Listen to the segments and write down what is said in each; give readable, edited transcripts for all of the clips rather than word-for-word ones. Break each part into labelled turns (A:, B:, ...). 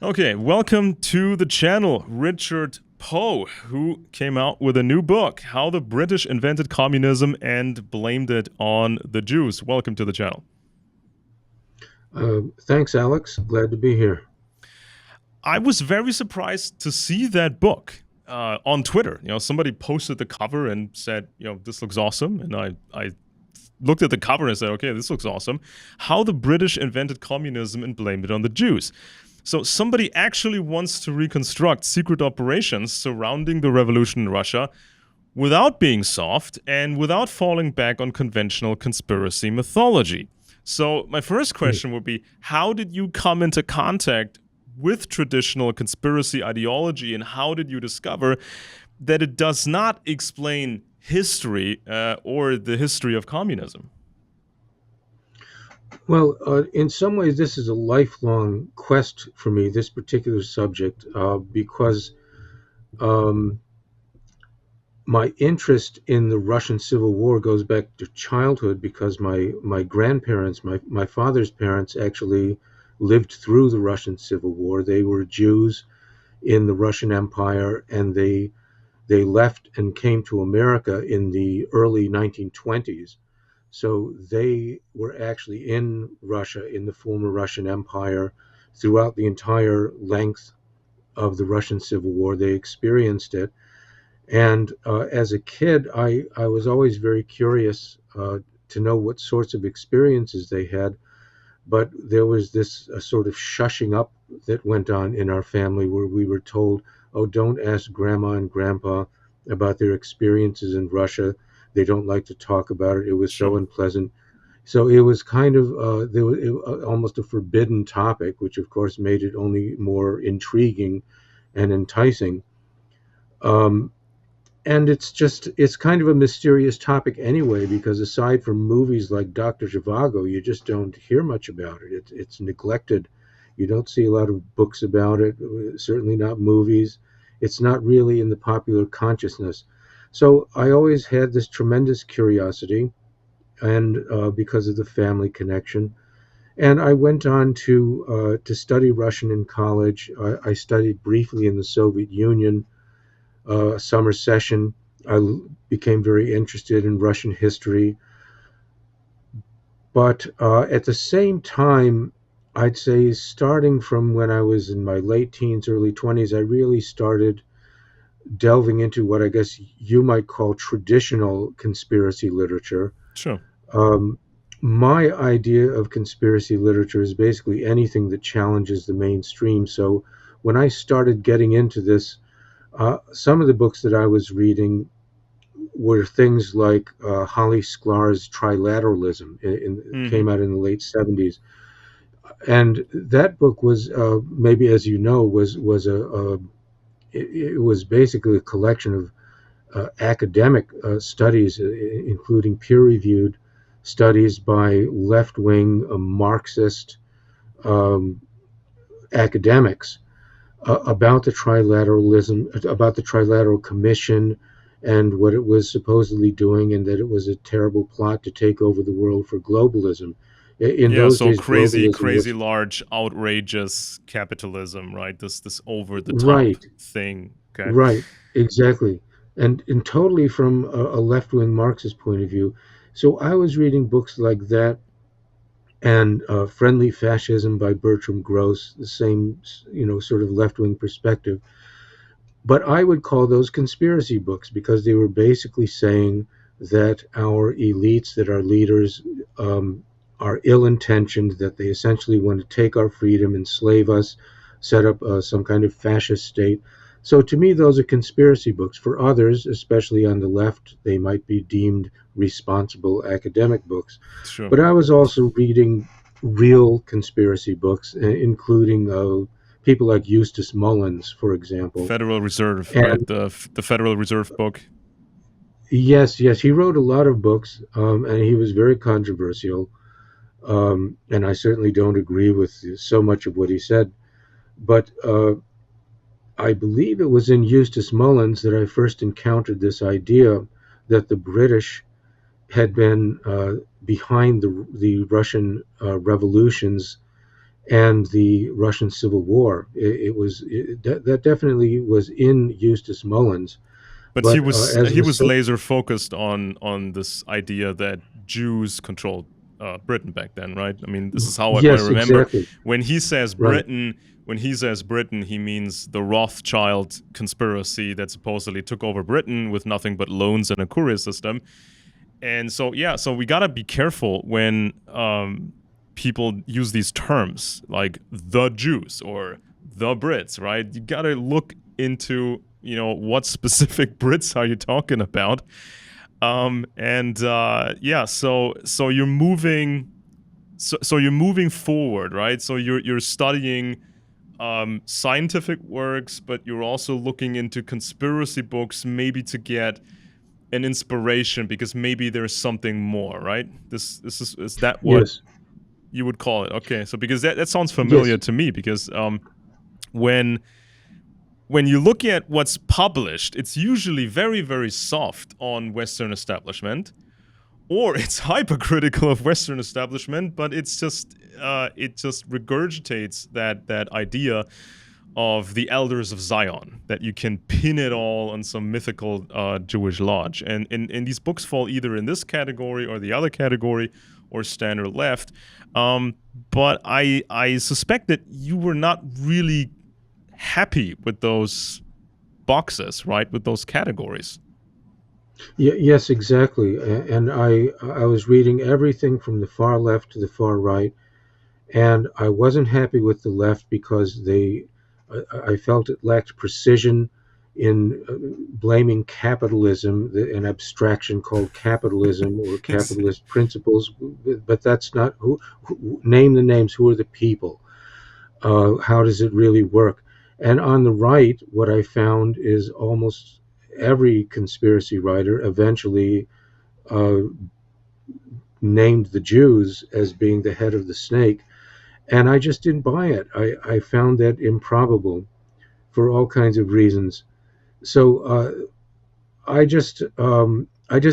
A: Okay, welcome to the channel, Richard Poe, who came out with a new book, How the British Invented Communism and Blamed It on the Jews. Welcome to the channel.
B: Thanks, Alex. Glad to be here.
A: I was very surprised to see that book on Twitter. Somebody posted the cover and said, this looks awesome. And I looked at the cover and said, okay, this looks awesome. How the British Invented Communism and Blamed It on the Jews. So somebody actually wants to reconstruct secret operations surrounding the revolution in Russia without being soft and without falling back on conventional conspiracy mythology. So my first question would be, how did you come into contact with traditional conspiracy ideology, and how did you discover that it does not explain history or the history of communism?
B: Well, in some ways, this is a lifelong quest for me, this particular subject, because um, my interest in the Russian Civil War goes back to childhood because my grandparents, my father's parents, actually lived through the Russian Civil War. They were Jews in the Russian Empire, and they left and came to America in the early 1920s. So they were actually in Russia, in the former Russian Empire, throughout the entire length of the Russian Civil War. They experienced it. And as a kid, I was always very curious to know what sorts of experiences they had. But there was this sort of shushing up that went on in our family where we were told, oh, don't ask grandma and grandpa about their experiences in Russia. They don't like to talk about it. It was so
A: Sure.
B: unpleasant. So it was kind of almost a forbidden topic, which of course made it only more intriguing and enticing. Um, and it's kind of a mysterious topic anyway, because aside from movies like Dr. Zhivago, you just don't hear much about it. It's neglected. You don't see a lot of books about it, certainly not movies. It's not really in the popular consciousness. So I always had this tremendous curiosity, and because of the family connection. And I went on to study Russian in college. I studied briefly in the Soviet Union summer session. I became very interested in Russian history. But at the same time, I'd say starting from when I was in my late teens, early 20s, I really started delving into what I guess you might call traditional conspiracy literature.
A: Sure.
B: Um, my idea of conspiracy literature is basically anything that challenges the mainstream. So when I started getting into this, some of the books that I was reading were things like Holly Sklar's Trilateralism.
A: Hmm.
B: Came out in the late 70s, and that book was maybe, as you know, was it was basically a collection of academic studies, including peer-reviewed studies by left-wing Marxist um, academics about the trilateralism, about the Trilateral Commission, and what it was supposedly doing, and that it was a terrible plot to take over the world for globalism. In
A: Yeah,
B: those
A: so
B: days,
A: crazy,
B: globalism
A: crazy
B: was
A: large, outrageous capitalism, right? This over the top
B: right,
A: thing. Okay.
B: right, exactly, and totally from a left-wing Marxist point of view. So I was reading books like that, and Friendly Fascism by Bertram Gross, the same, sort of left-wing perspective. But I would call those conspiracy books because they were basically saying that our elites, that our leaders are ill intentioned, that they essentially want to take our freedom, enslave us, set up some kind of fascist state. So to me, those are conspiracy books. For others, especially on the left, they might be deemed responsible academic books.
A: Sure.
B: But I was also reading real conspiracy books, including people like Eustace Mullins, for example.
A: Federal Reserve, right?
B: And
A: The Federal Reserve book.
B: yes, yes, he wrote a lot of books, and he was very controversial. And I certainly don't agree with so much of what he said. But I believe it was in Eustace Mullins that I first encountered this idea that the British had been behind the Russian revolutions and the Russian Civil War. That definitely was in Eustace Mullins,
A: But
B: but as
A: he
B: was
A: was
B: so,
A: laser focused on this idea that Jews controlled Britain back then, right? I mean, this is how I
B: yes,
A: remember
B: exactly,
A: when he says
B: right.
A: Britain. When he says Britain, he means the Rothschild conspiracy that supposedly took over Britain with nothing but loans and a courier system. And so, yeah, so we gotta be careful when people use these terms like the Jews or the Brits, right? You gotta look into, what specific Brits are you talking about? And yeah, so you're moving, so you're moving forward, right? So you're studying scientific works, but you're also looking into conspiracy books, maybe to get an inspiration because maybe there's something more, right? Is that what
B: Yes,
A: you would call it? Okay, so because that sounds familiar
B: yes,
A: to me because when when you look at what's published, it's usually very, very soft on Western establishment, or it's hypercritical of Western establishment, but it just regurgitates that idea of the elders of Zion, that you can pin it all on some mythical Jewish lodge. And these books fall either in this category or the other category or stand or left. But I suspect that you were not really happy with those boxes, right? With those categories.
B: yes, exactly. And I was reading everything from the far left to the far right, and I wasn't happy with the left because I felt it lacked precision in blaming capitalism, an abstraction called capitalism or capitalist principles. But that's not name the names. Who are the people? How does it really work? And on the right, what I found is almost every conspiracy writer eventually uh, named the Jews as being the head of the snake, and I just didn't buy it. I found that improbable for all kinds of reasons. So I just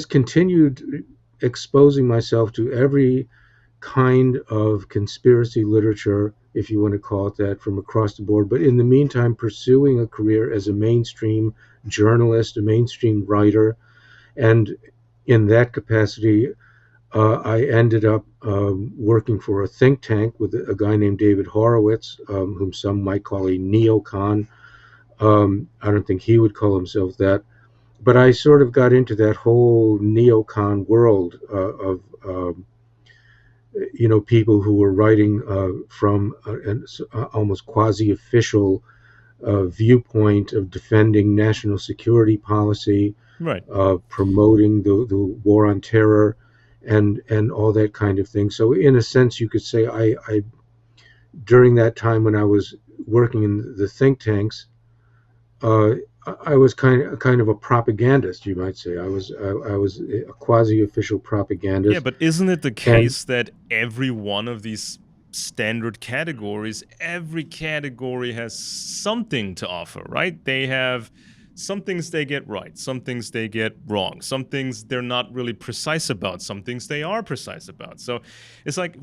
B: continued exposing myself to every kind of conspiracy literature, if you want to call it that, from across the board. But in the meantime, pursuing a career as a mainstream journalist, a mainstream writer, and in that capacity, I ended up working for a think tank with a guy named David Horowitz, whom some might call a neocon. I don't think he would call himself that, but I sort of got into that whole neocon world of people who were writing from an almost quasi-official viewpoint of defending national security policy,
A: Right.
B: promoting the war on terror, and all that kind of thing. So in a sense, you could say I during that time when I was working in the think tanks, uh, I was kind of a propagandist, you might say. I was a quasi official
A: Yeah,
B: propagandist,
A: but isn't it the
B: and
A: case that every one of these standard categories, every category has something to offer, right? They have some things they get right, some things they get wrong, some things they're not really precise about, some things they are precise about. So it's like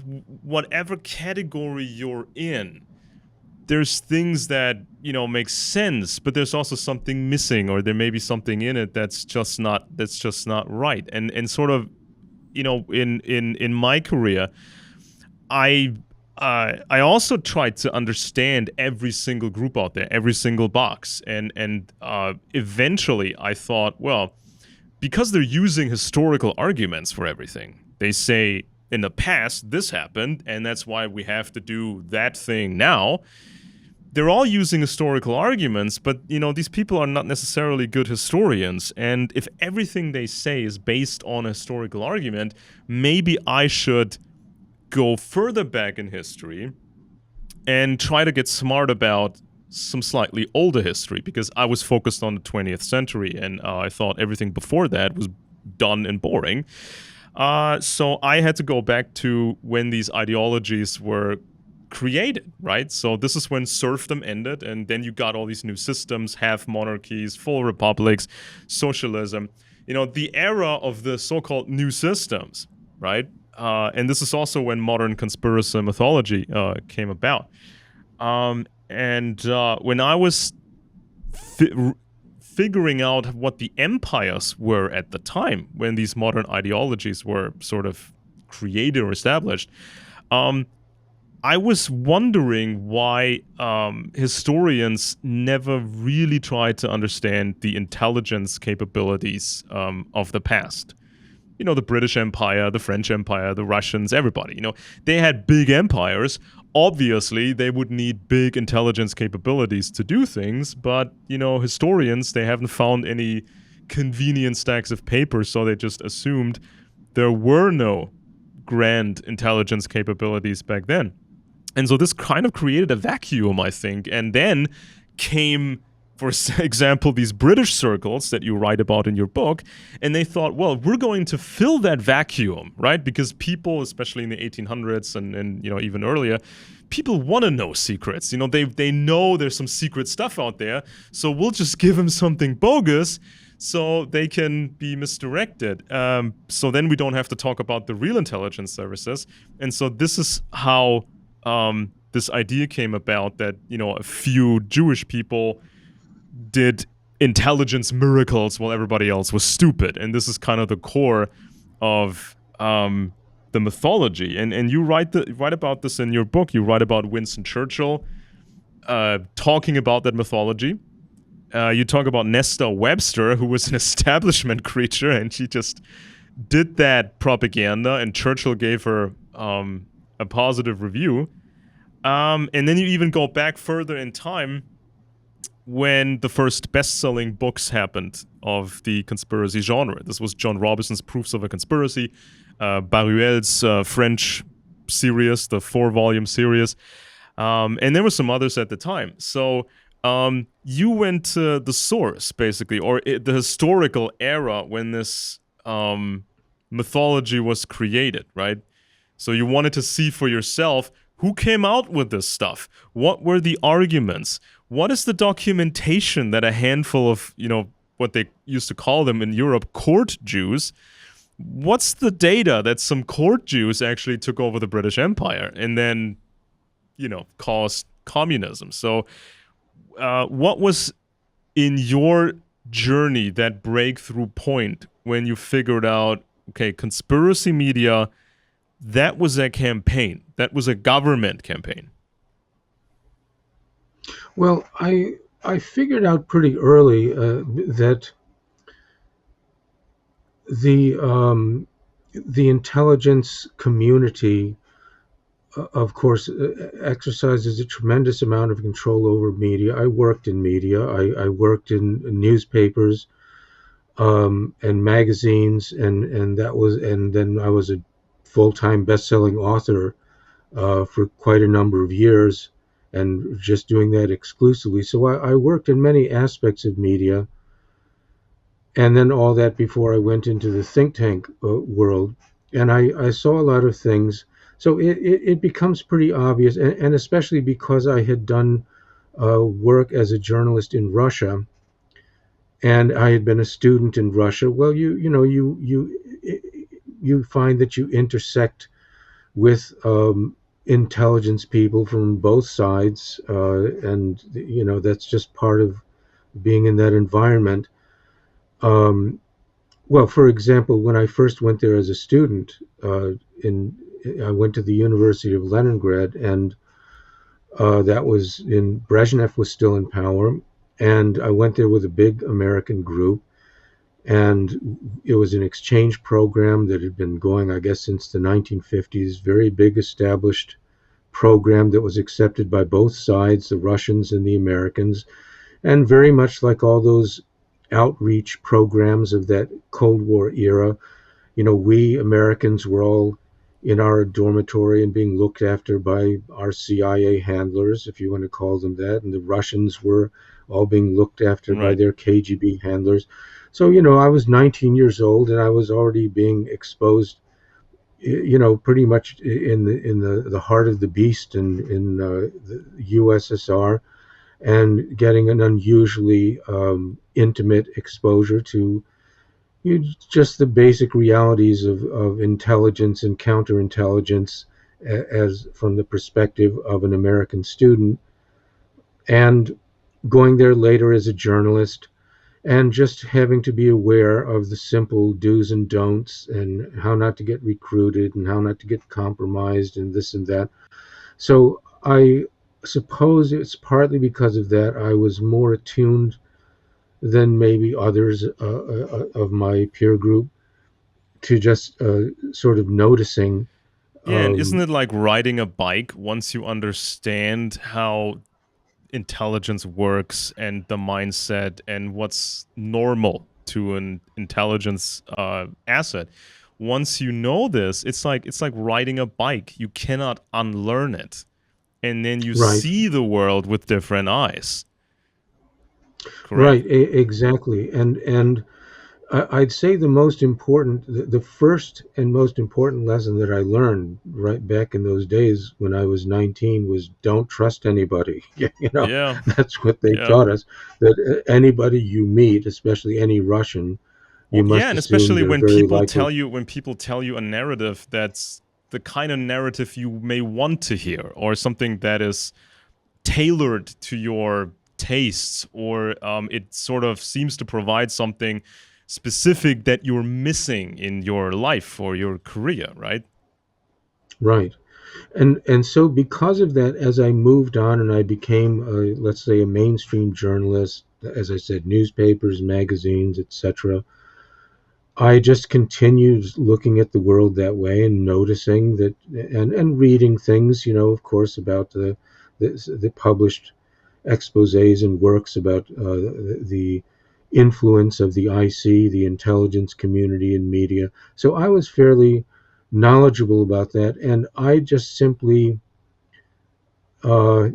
A: whatever category you're in, there's things that make sense, but there's also something missing, or there may be something in it that's just not right. And sort of in my career, I I also tried to understand every single group out there, every single box, and eventually I thought, well, because they're using historical arguments for everything, they say in the past this happened, and that's why we have to do that thing now. They're all using historical arguments, but these people are not necessarily good historians. And if everything they say is based on a historical argument, maybe I should go further back in history and try to get smart about some slightly older history, because I was focused on the 20th century and I thought everything before that was done and boring. So I had to go back to when these ideologies were created, right? So this is when serfdom ended, and then you got all these new systems, half monarchies, full republics, socialism. The era of the so-called new systems, right? And this is also when modern conspiracy mythology came about. And when I was fi- figuring out what the empires were at the time, when these modern ideologies were sort of created or established, um, I was wondering why historians never really tried to understand the intelligence capabilities of the past. You know, the British Empire, the French Empire, the Russians, everybody. You know, they had big empires. Obviously, they would need big intelligence capabilities to do things, but, you know, historians, they haven't found any convenient stacks of paper, so they just assumed there were no grand intelligence capabilities back then. And so this kind of created a vacuum, I think. And then came, for example, these British circles that you write about in your book. And they thought, well, we're going to fill that vacuum, right? Because people, especially in the 1800s and you know, even earlier, people want to know secrets. You know, they know there's some secret stuff out there. So we'll just give them something bogus so they can be misdirected. So then we don't have to talk about the real intelligence services. And so this is how this idea came about, that, you know, a few Jewish people did intelligence miracles while everybody else was stupid. And this is kind of the core of the mythology. And you write about this in your book. You write about Winston Churchill talking about that mythology. You talk about Nesta Webster, who was an establishment creature, and she just did that propaganda, and Churchill gave her a positive review. And then you even go back further in time when the first best-selling books happened of the conspiracy genre. This was John Robinson's Proofs of a Conspiracy, Baruel's French series, the 4-volume series, and there were some others at the time. So you went to the source, basically, or the historical era when this mythology was created, right? So you wanted to see for yourself who came out with this stuff. What were the arguments? What is the documentation that a handful of, you know, what they used to call them in Europe, court Jews, what's the data that some court Jews actually took over the British Empire and then, you know, caused communism? So what was in your journey that breakthrough point when you figured out, okay, conspiracy media, that was a campaign. That was a government campaign.
B: Well, I figured out pretty early that the intelligence community, of course, exercises a tremendous amount of control over media. I worked in media. I worked in newspapers and magazines, and then I was a full-time best-selling author for quite a number of years, and just doing that exclusively. So I worked in many aspects of media, and then all that before I went into the think tank world, and I saw a lot of things. So it becomes pretty obvious, and especially because I had done work as a journalist in Russia, and I had been a student in Russia. Well, you find that you intersect with intelligence people from both sides, and you know that's just part of being in that environment. Um, well, for example, when I first went there as a student, I went to the University of Leningrad, and that was in Brezhnev was still in power, and I went there with a big American group, and it was an exchange program that had been going, I guess, since the 1950s. Very big, established program that was accepted by both sides, the Russians and the Americans, and very much like all those outreach programs of that Cold War era. You know, we Americans were all in our dormitory and being looked after by our CIA handlers, if you want to call them that, and the Russians were all being looked after by
A: Right.
B: their KGB handlers. So, you know, I was 19 years old and I was already being exposed, you know, pretty much in the heart of the beast in the USSR, and getting an unusually intimate exposure to, just the basic realities of intelligence and counterintelligence as from the perspective of an American student, and going there later as a journalist, and just having to be aware of the simple do's and don'ts and how not to get recruited and how not to get compromised and this and that. So I suppose it's partly because of that I was more attuned than maybe others of my peer group to just sort of noticing.
A: Yeah, and isn't
B: Um,
A: it like riding a bike? Once you understand how intelligence works and the mindset and what's normal to an intelligence asset, once you know this, it's like riding a bike. You cannot unlearn it, and then you
B: right,
A: see the world with different eyes. Correct?
B: right, exactly, and I'd say the first and most important lesson that I learned right back in those days when I was 19 was don't trust anybody.
A: Yeah,
B: That's what they
A: yeah.
B: taught us. That anybody you meet, especially any Russian, you
A: Well, yeah,
B: must
A: and
B: assume
A: especially
B: they're very likely.
A: when people tell you a narrative that's the kind of narrative you may want to hear, or something that is tailored to your tastes, or it sort of seems to provide something specific that you're missing in your life or your career, right?
B: Right. And so because of that, as I moved on and I became, let's say, a mainstream journalist, as I said, newspapers, magazines, etc., I just continued looking at the world that way and noticing that, and reading things, of course, about the published exposés and works about the influence of the IC, the intelligence community and media. So I was fairly knowledgeable about that, and I just simply, uh,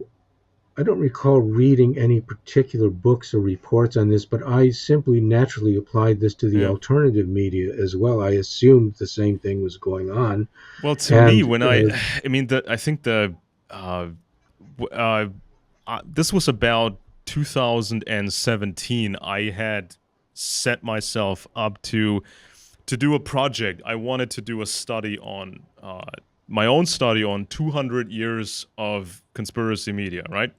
B: I don't recall reading any particular books or reports on this, but I simply naturally applied this to the
A: Yeah.
B: alternative media as well. I assumed the same thing was going on,
A: Well, to me,
B: and
A: when I mean, I think uh, this was about 2017. I had set myself up to do a project. I wanted to do a study on my own study on 200 years of conspiracy media, right?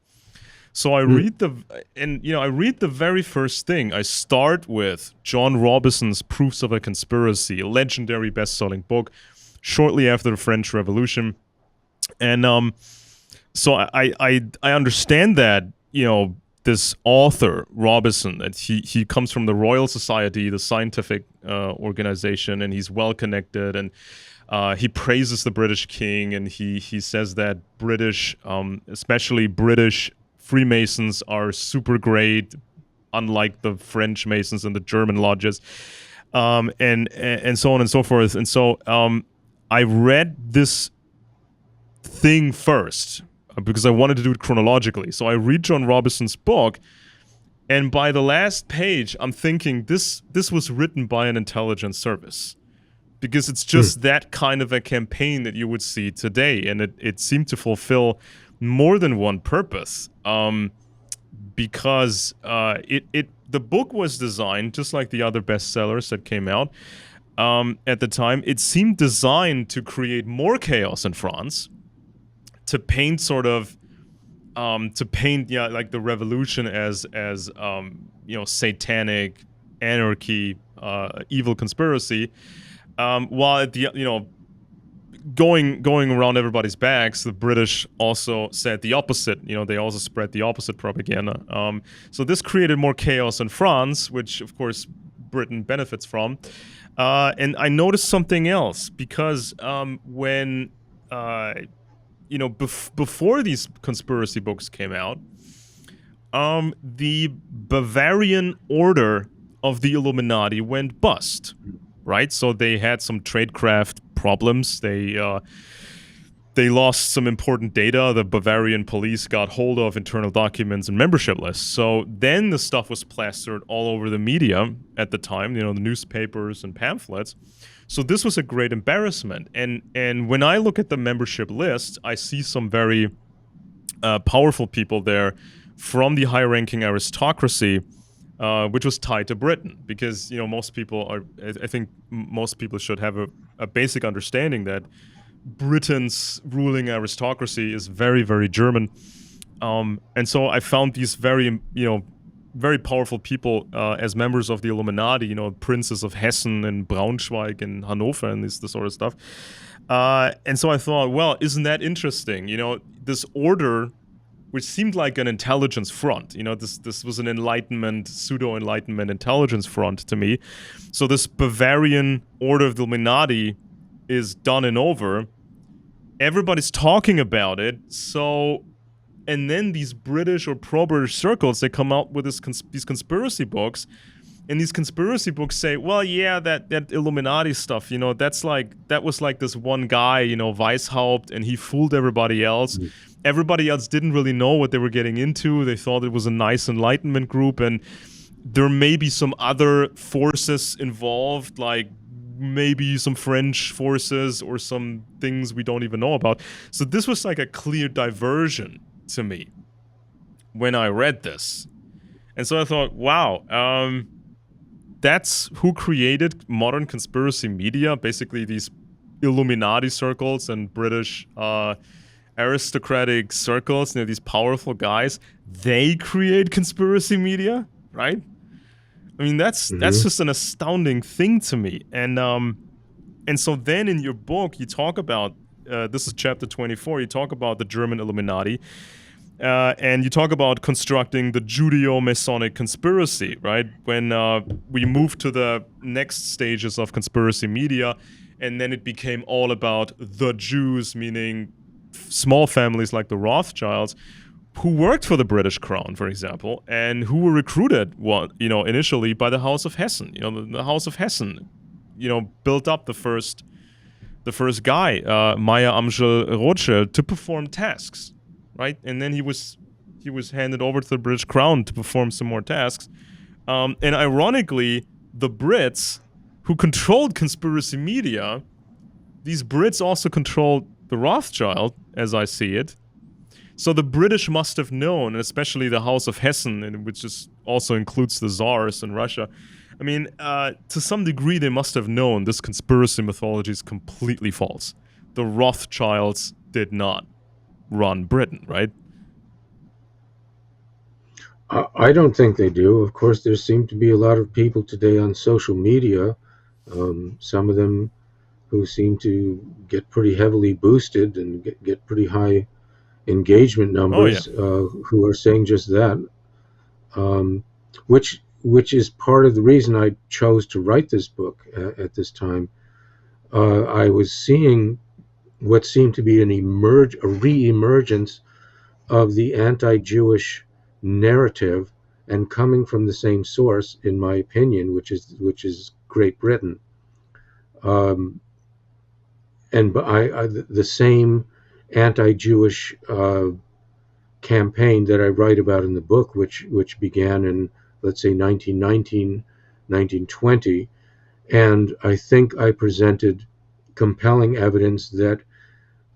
A: So
B: mm,
A: I read the very first thing. I start with John Robison's Proofs of a Conspiracy, a legendary best-selling book, shortly after the French Revolution, and so I understand that this author Robison, that he comes from the Royal Society, the scientific organization, and he's well connected, and he praises the British king, and he says that British, especially British Freemasons, are super great, unlike the French Masons and the German lodges, and so on and so forth. And so I read this thing first because I wanted to do it chronologically. So I read John Robison's book, and by the last page, I'm thinking this was written by an intelligence service, because it's
B: mm,
A: just that kind of a campaign that you would see today, and it seemed to fulfill more than one purpose. Because the book was designed just like the other bestsellers that came out at the time. It seemed designed to create more chaos in France, to paint like the revolution as satanic anarchy, evil conspiracy, while at the going around everybody's backs, the British also said the opposite. They also spread the opposite propaganda. So this created more chaos in France, which of course Britain benefits from. And I noticed something else, because when before these conspiracy books came out, the Bavarian Order of the Illuminati went bust, right? So they had some tradecraft problems. They lost some important data. The Bavarian police got hold of internal documents and membership lists. So then the stuff was plastered all over the media at the time, the newspapers and pamphlets. So this was a great embarrassment. And when I look at the membership list, I see some very powerful people there from the high-ranking aristocracy, which was tied to Britain, because most people are. I think most people should have a basic understanding that Britain's ruling aristocracy is very, very German. And so I found these very powerful people as members of the Illuminati, princes of Hessen and Braunschweig and Hanover and this sort of stuff. And so I thought, well, isn't that interesting? This order, which seemed like an intelligence front, this was an pseudo-enlightenment intelligence front to me. So this Bavarian order of the Illuminati is done and over. Everybody's talking about it. So, and then these British or pro-British circles, they come out with these conspiracy books, and these conspiracy books say, well, yeah, that Illuminati stuff, that was like this one guy, Weishaupt, and he fooled everybody else. Mm-hmm. Everybody else didn't really know what they were getting into. They thought it was a nice Enlightenment group, and there may be some other forces involved, like maybe some French forces or some things we don't even know about. So this was like a clear diversion to me when I read this. And so I thought, wow, that's who created modern conspiracy media, basically these Illuminati circles and British aristocratic circles, these powerful guys. They create conspiracy media, right? I mean, that's just an astounding thing to me. And so then in your book, you talk about, this is chapter 24, you talk about the German Illuminati, and you talk about constructing the Judeo-Masonic conspiracy, right? When we moved to the next stages of conspiracy media, and then it became all about the Jews, meaning small families like the Rothschilds, who worked for the British Crown, for example, and who were recruited, initially by the House of Hessen. The House of Hessen, built up the first guy, Meyer Amschel Rothschild, to perform tasks, right? And then he was handed over to the British Crown to perform some more tasks. And ironically, the Brits, who controlled conspiracy media, these Brits also controlled the Rothschild, as I see it. So the British must have known, especially the House of Hessen, which also includes the Tsars in Russia. I mean, to some degree, they must have known this conspiracy mythology is completely false. The Rothschilds did not run Britain, right?
B: I don't think they do. Of course, there seem to be a lot of people today on social media, some of them who seem to get pretty heavily boosted and get pretty high engagement numbers, who are saying just that, which is part of the reason I chose to write this book at this time. I was seeing what seemed to be a re-emergence of the anti-Jewish narrative, and coming from the same source, in my opinion, which is Great Britain. And the same anti-Jewish campaign that I write about in the book, which began in, let's say, 1919, 1920. And I think I presented compelling evidence that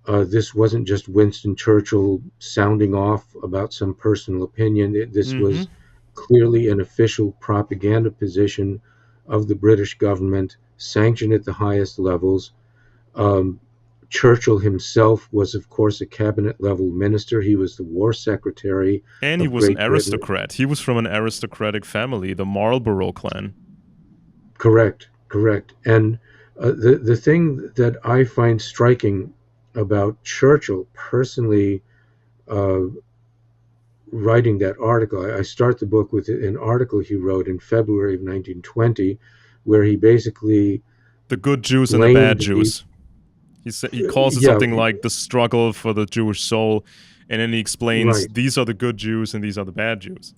B: this wasn't just Winston Churchill sounding off about some personal opinion. This was clearly an official propaganda position of the British government, sanctioned at the highest levels. Churchill himself was, of course, a cabinet-level minister. He was the war secretary.
A: And he was an aristocrat. He was from an aristocratic family, the Marlborough clan. Correct.
B: And the thing that I find striking about Churchill, personally, writing that article, I start the book with an article he wrote in February of 1920, where he basically...
A: The good Jews and the bad Jews. He calls it something like the struggle for the Jewish soul, and then he explains these are the good Jews and these are the bad Jews.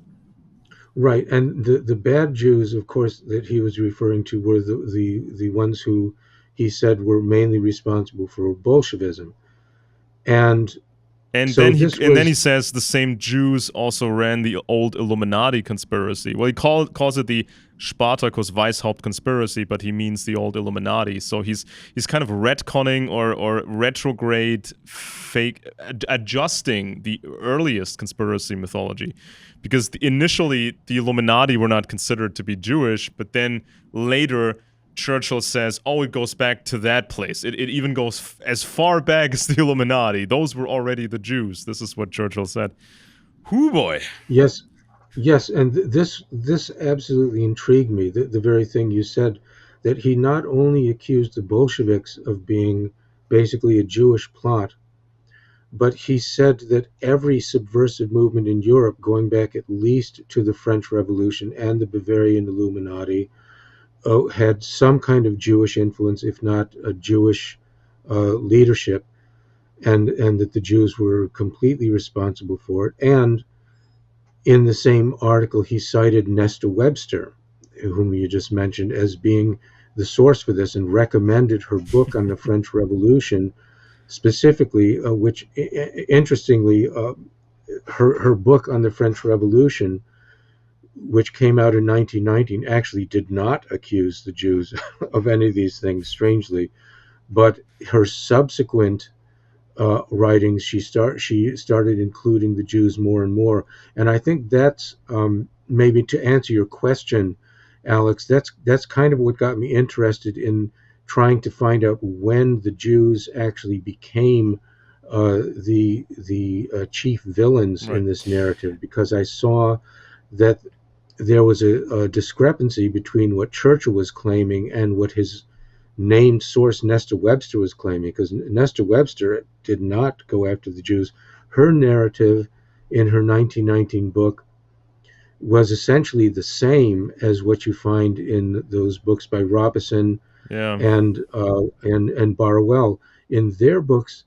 B: Right, and the bad Jews, of course, that he was referring to were the ones who he said were mainly responsible for Bolshevism. And
A: And
B: So
A: then
B: this
A: he
B: was
A: says the same Jews also ran the old Illuminati conspiracy. Well, he calls it the Spartacus Weishaupt conspiracy, but he means the old Illuminati. So he's kind of retconning or retrograde, fake adjusting the earliest conspiracy mythology, because initially the Illuminati were not considered to be Jewish, but then later Churchill says, oh, it goes back to that place. It even goes as far back as the Illuminati. Those were already the Jews. This is what Churchill said. Hoo boy.
B: yes, yes, and this absolutely intrigued me. The very thing you said, that he not only accused the Bolsheviks of being basically a Jewish plot, but he said that every subversive movement in Europe, going back at least to the French Revolution and the Bavarian Illuminati, had some kind of Jewish influence, if not a Jewish leadership, and that the Jews were completely responsible for it. And in the same article, he cited Nesta Webster, whom you just mentioned, as being the source for this, and recommended her book on the French Revolution specifically, which interestingly, her book on the French Revolution, which came out in 1919, actually did not accuse the Jews of any of these things, strangely. But her subsequent writings, she started including the Jews more and more. And I think that's maybe to answer your question, Alex. That's kind of what got me interested in trying to find out when the Jews actually became the chief villains
A: Right.
B: in this narrative, because I saw that there was a discrepancy between what Churchill was claiming and what his named source Nesta Webster was claiming, because Nesta Webster did not go after the Jews. Her narrative in her 1919 book was essentially the same as what you find in those books by Robison
A: Yeah.
B: and Barwell. In their books,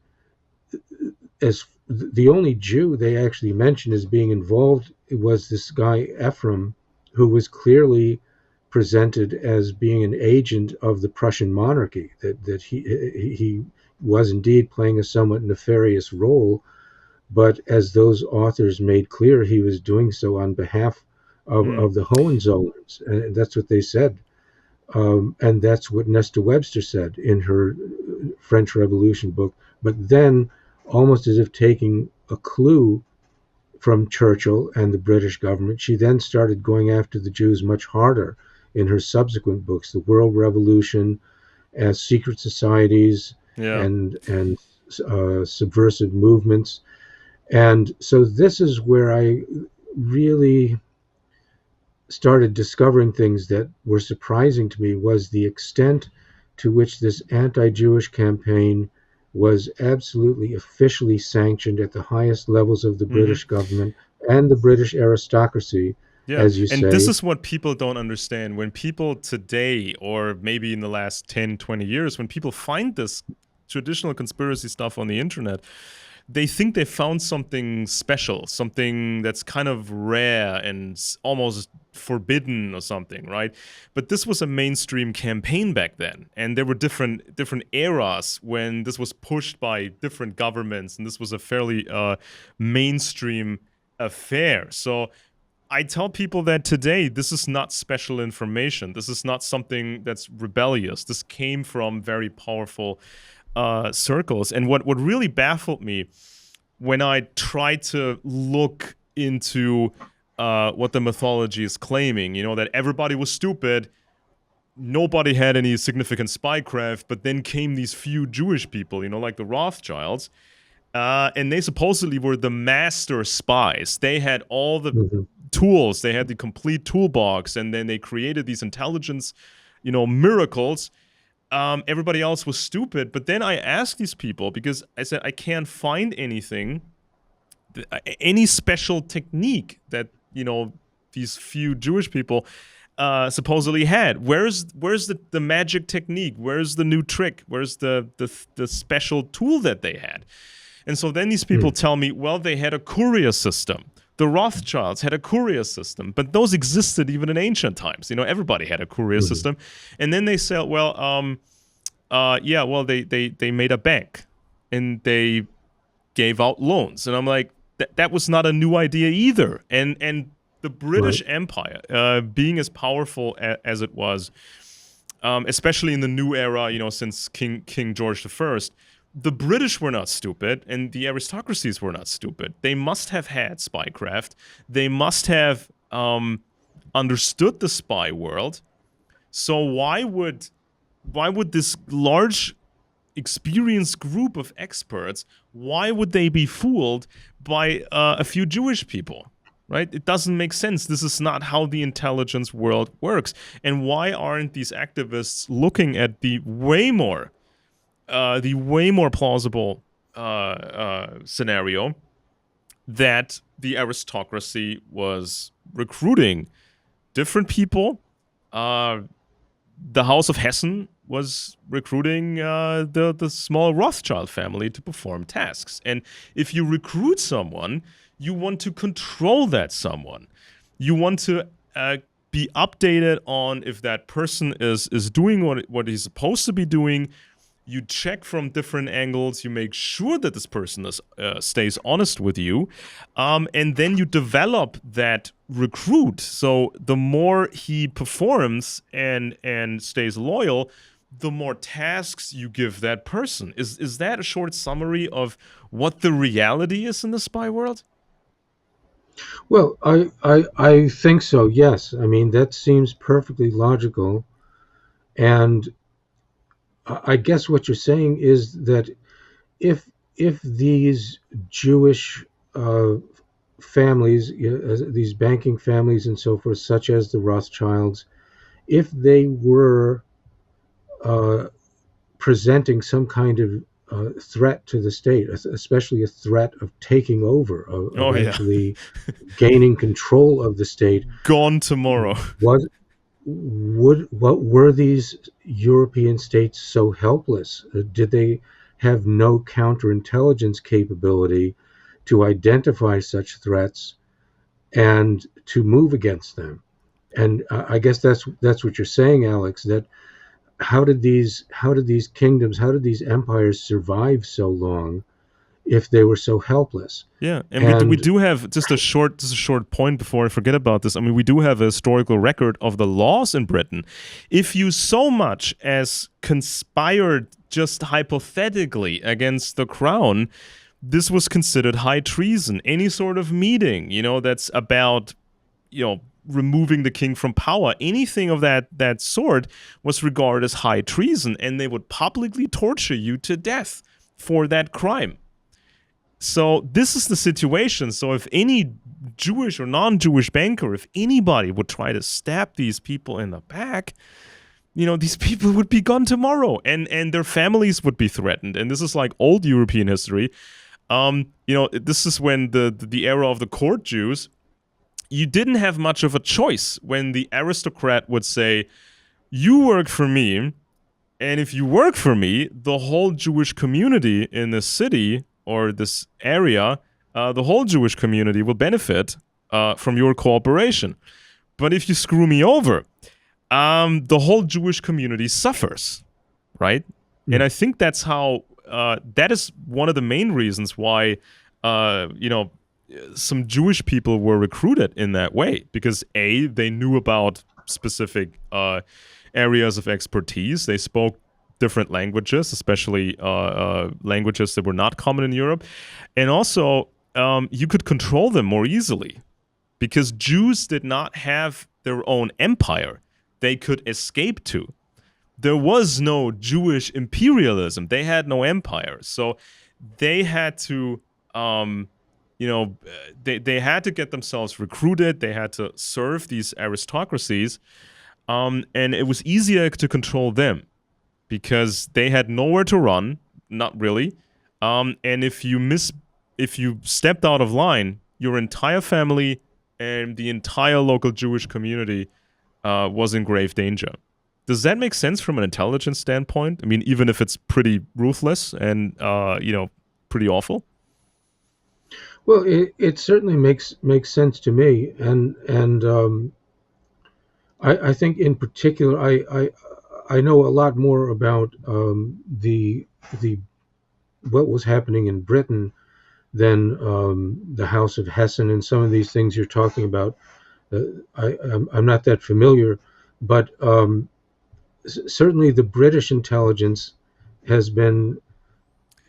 B: as the only Jew they actually mentioned as being involved was this guy Ephraim, who was clearly presented as being an agent of the Prussian monarchy. That he was indeed playing a somewhat nefarious role, but as those authors made clear, he was doing so on behalf
A: Mm.
B: of the Hohenzollerns, and that's what they said. And that's what Nesta Webster said in her French Revolution book. But then, almost as if taking a clue from Churchill and the British government, she then started going after the Jews much harder in her subsequent books, The World Revolution, as secret societies
A: Yeah.
B: and subversive movements. And so this is where I really started discovering things that were surprising to me, was the extent to which this anti-Jewish campaign was absolutely officially sanctioned at the highest levels of the
A: Mm-hmm.
B: British government and the British aristocracy,
A: Yeah,
B: as you
A: and this
B: say.
A: is what people don't understand. When people today, or maybe in the last 10, 20 years, when people find this traditional conspiracy stuff on the internet, they think they found something special, something that's kind of rare and almost forbidden or something, right? But this was a mainstream campaign back then, and there were different eras when this was pushed by different governments, and this was a fairly mainstream affair. So I tell people that today, this is not special information. This is not something that's rebellious. This came from very powerful circles. And what really baffled me when I tried to look into what the mythology is claiming, that everybody was stupid, nobody had any significant spycraft, but then came these few Jewish people, like the Rothschilds, and they supposedly were the master spies. They had all the
B: Mhm.
A: tools, they had the complete toolbox, and then they created these intelligence, miracles. Everybody else was stupid. But then I asked these people, because I said, I can't find anything, any special technique that, these few Jewish people supposedly had. Where's the magic technique? Where's the new trick? Where's the special tool that they had? And so then these people tell me, well, they had a courier system. The Rothschilds had a courier system, but those existed even in ancient times. Everybody had a courier system. And then they say, well, they made a bank, and they gave out loans. And I'm like, that was not a new idea either. And the
B: Right.
A: British Empire, being as powerful as it was, especially in the new era, since King George I, the British were not stupid, and the aristocracies were not stupid. They must have had spycraft. They must have understood the spy world. So why would this large experienced group of experts, why would they be fooled by a few Jewish people? Right? It doesn't make sense. This is not how the intelligence world works. And why aren't these activists looking at the way more plausible scenario that the aristocracy was recruiting different people? The House of Hessen was recruiting the small Rothschild family to perform tasks. And if you recruit someone, you want to control that someone. You want to be updated on if that person is doing what he's supposed to be doing. You check from different angles. You make sure that this person stays honest with you. And then you develop that recruit. So the more he performs and stays loyal, the more tasks you give that person. Is that a short summary of what the reality is in the spy world?
B: Well, I think so. Yes. I mean, that seems perfectly logical. And I guess what you're saying is that if these Jewish uh, families, these banking families and so forth, such as the Rothschilds, if they were uh, presenting some kind of threat to the state, especially a threat of taking over, of
A: Oh yeah,
B: actually gaining control of the state,
A: gone tomorrow.
B: what what were these European states so helpless? Did they have no counterintelligence capability to identify such threats and to move against them? And I guess that's what you're saying, Alex. That how did these kingdoms, how did these empires survive so long if they were so helpless?
A: Yeah, and we
B: And
A: do have just a short point before I forget about this. I mean, we do have a historical record of the laws in Britain. If you so much as conspired just hypothetically against the crown, this was considered high treason. Any sort of meeting, that's about, removing the king from power, anything of that sort was regarded as high treason, and they would publicly torture you to death for that crime. So this is the situation. So if any Jewish or non-Jewish banker, if anybody would try to stab these people in the back, these people would be gone tomorrow, and their families would be threatened. And this is like old European history. This is when the era of the court Jews. You didn't have much of a choice when the aristocrat would say, "You work for me, and if you work for me, the whole Jewish community in this city or this area, the whole Jewish community will benefit from your cooperation. But if you screw me over, the whole Jewish community suffers, right?" And I think that's how, that is one of the main reasons why, some Jewish people were recruited in that way, because they knew about specific areas of expertise. They spoke different languages, especially languages that were not common in Europe, and also you could control them more easily because Jews did not have their own empire they could escape to. There was no Jewish imperialism. They had no empire, so they had to they had to get themselves recruited. They had to serve these aristocracies, and it was easier to control them because they had nowhere to run, not really. And if you stepped out of line, your entire family and the entire local Jewish community was in grave danger. Does that make sense from an intelligence standpoint? I mean, even if it's pretty ruthless and pretty awful.
B: well, it certainly makes sense to me, and I think in particular I know a lot more about the what was happening in Britain than the House of Hessen and some of these things you're talking about. I'm not that familiar, but certainly the British intelligence has been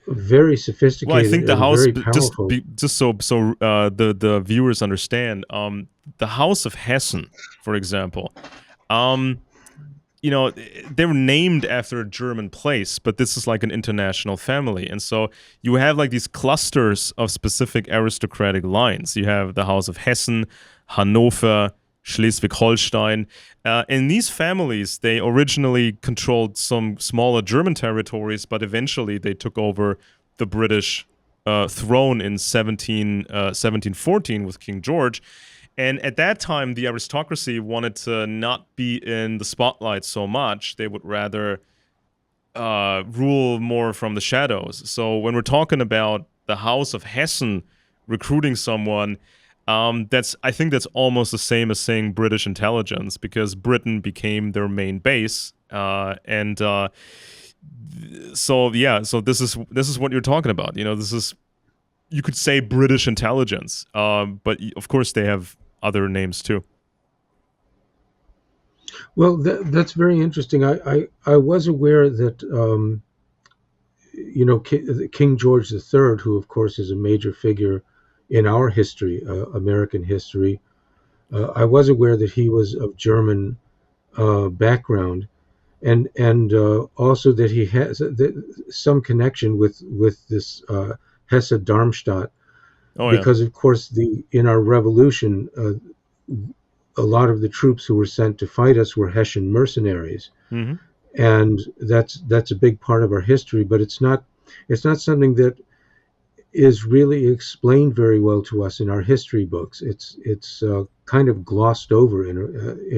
B: very
A: Well, I
B: sophisticated
A: think the
B: and
A: house
B: very powerful.
A: just so the viewers understand, the House of Hessen, for example, um, they were named after a German place, but this is like an international family. And so you have like these clusters of specific aristocratic lines. You have the House of Hessen, Hanover, Schleswig-Holstein. In these families, they originally controlled some smaller German territories, but eventually they took over the British throne in 1714 with King George. And at that time, the aristocracy wanted to not be in the spotlight so much. They would rather rule more from the shadows. So when we're talking about the House of Hessen recruiting someone, I think that's almost the same as saying British intelligence, because Britain became their main base. So this is what you're talking about. This is, you could say, British intelligence, but of course they have other names too.
B: Well, that's very interesting. I was aware that King George III, who of course is a major figure in our history, American history. I was aware that he was of German background, and also that he has some connection with this Hesse Darmstadt,
A: Oh yeah.
B: because of course in our revolution, a lot of the troops who were sent to fight us were Hessian mercenaries,
A: Hmm.
B: and that's a big part of our history. But it's not something that is really explained very well to us in our history books. It's kind of glossed over in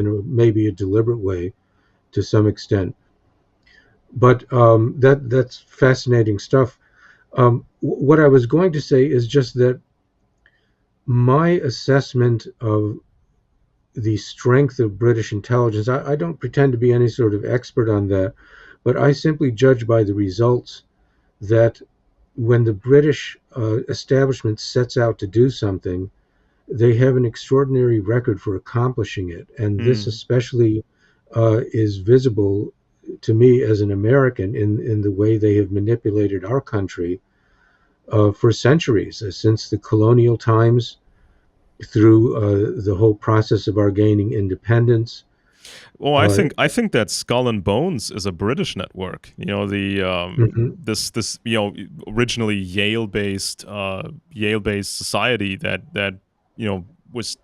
B: a maybe a deliberate way to some extent. But that's fascinating stuff. What I was going to say is just that my assessment of the strength of British intelligence, I don't pretend to be any sort of expert on that, but I simply judge by the results that when the British establishment sets out to do something, they have an extraordinary record for accomplishing it. And this
A: Mm.
B: especially is visible to me as an American in the way they have manipulated our country for centuries, since the colonial times, through the whole process of our gaining independence.
A: Well, I
B: Uh,
A: think I think that Skull and Bones is a British network. The
B: mhm,
A: this originally Yale based society that was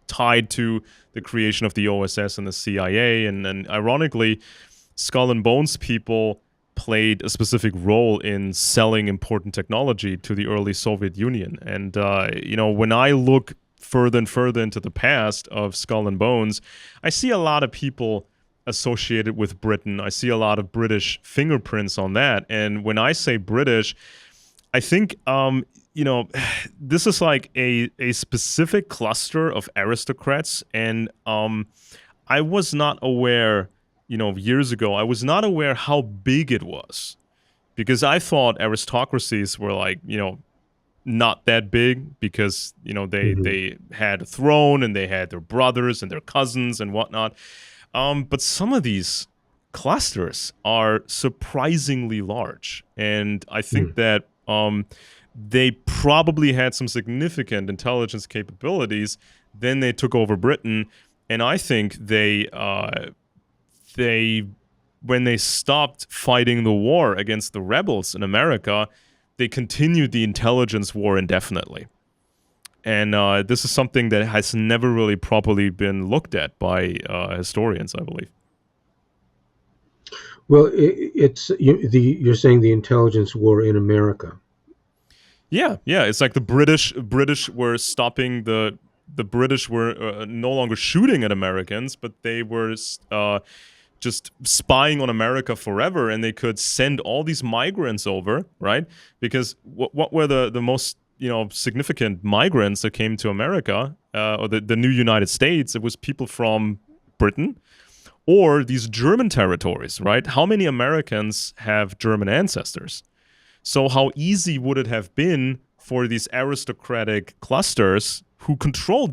A: tied to the creation of the OSS and the CIA, and ironically, Skull and Bones people played a specific role in selling important technology to the early Soviet Union. And when I look further and further into the past of Skull and Bones, I see a lot of people associated with Britain. I see a lot of British fingerprints on that. And when I say British, I think this is like a specific cluster of aristocrats, and I was not aware, years ago, I was not aware how big it was, because I thought aristocracies were like, not that big, because
B: mhm,
A: they had a throne and they had their brothers and their cousins and whatnot. But some of these clusters are surprisingly large, and I think
B: mhm.
A: that they probably had some significant intelligence capabilities. Then they took over Britain, and I think they when they stopped fighting the war against the rebels in America, they continued the intelligence war indefinitely. And this is something that has never really properly been looked at by historians, I believe.
B: Well, you're saying the intelligence war in America.
A: Yeah, yeah. It's like the British were stopping the British were no longer shooting at Americans, but they were just spying on America forever, and they could send all these migrants over, right? Because what were the most significant migrants that came to America, or the new United States? It was people from Britain or these German territories, right? How many Americans have German ancestors? So how easy would it have been for these aristocratic clusters who controlled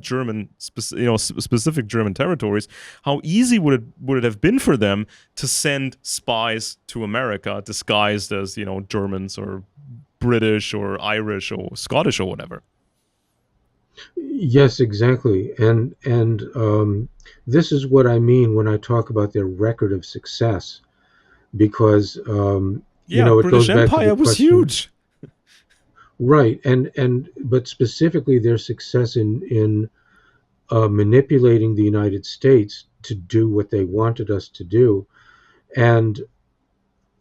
A: specific German territories, how easy would it have been for them to send spies to America disguised as Germans or British or Irish or Scottish or whatever?
B: Yes, exactly. And this is what I mean when I talk about their record of success, because
A: Yeah,
B: it
A: British
B: goes back to the
A: Empire was
B: question,
A: huge.
B: right? And but specifically their success in manipulating the United States to do what they wanted us to do. And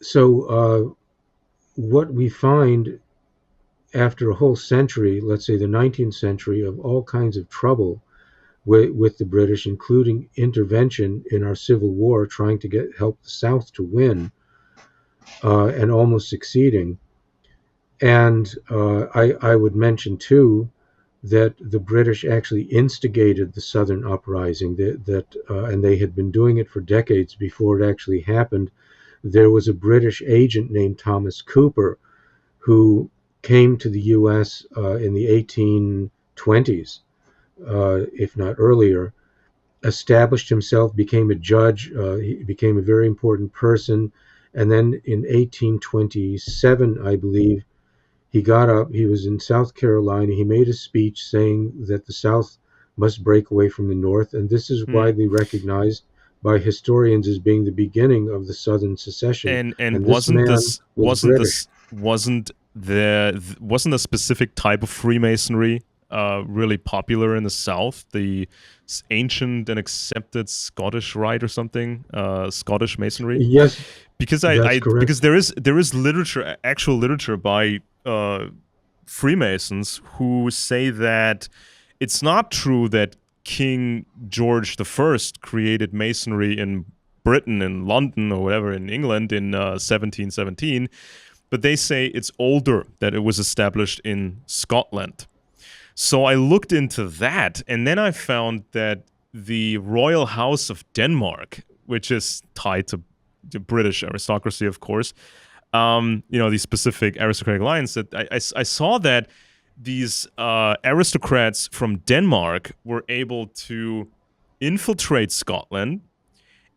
B: so what we find after a whole century, let's say the 19th century, of all kinds of trouble with the British, including intervention in our Civil War, trying to help the South to win, and almost succeeding. And I would mention too that the British actually instigated the Southern uprising. And they had been doing it for decades before it actually happened. There was a British agent named Thomas Cooper who came to the U.S. In the 1820s, if not earlier, established himself, became a judge. He became a very important person. And then in 1827, I believe, he got up. He was in South Carolina. He made a speech saying that the South must break away from the North. And this is
A: Hmm.
B: widely recognized by historians as being the beginning of the Southern secession.
A: And
B: And this man was British.
A: wasn't a specific type of Freemasonry really popular in the South? The ancient and accepted Scottish rite or something, Scottish Masonry.
B: Yes,
A: Because
B: that's
A: because
B: correct.
A: there is literature, actual literature by Freemasons who say that it's not true that King George I created Masonry in Britain, in London, or whatever, in England in 1717, but they say it's older, that it was established in Scotland. So I looked into that, and then I found that the Royal House of Denmark, which is tied to the British aristocracy, of course, these specific aristocratic lines, that I saw that these aristocrats from Denmark were able to infiltrate Scotland,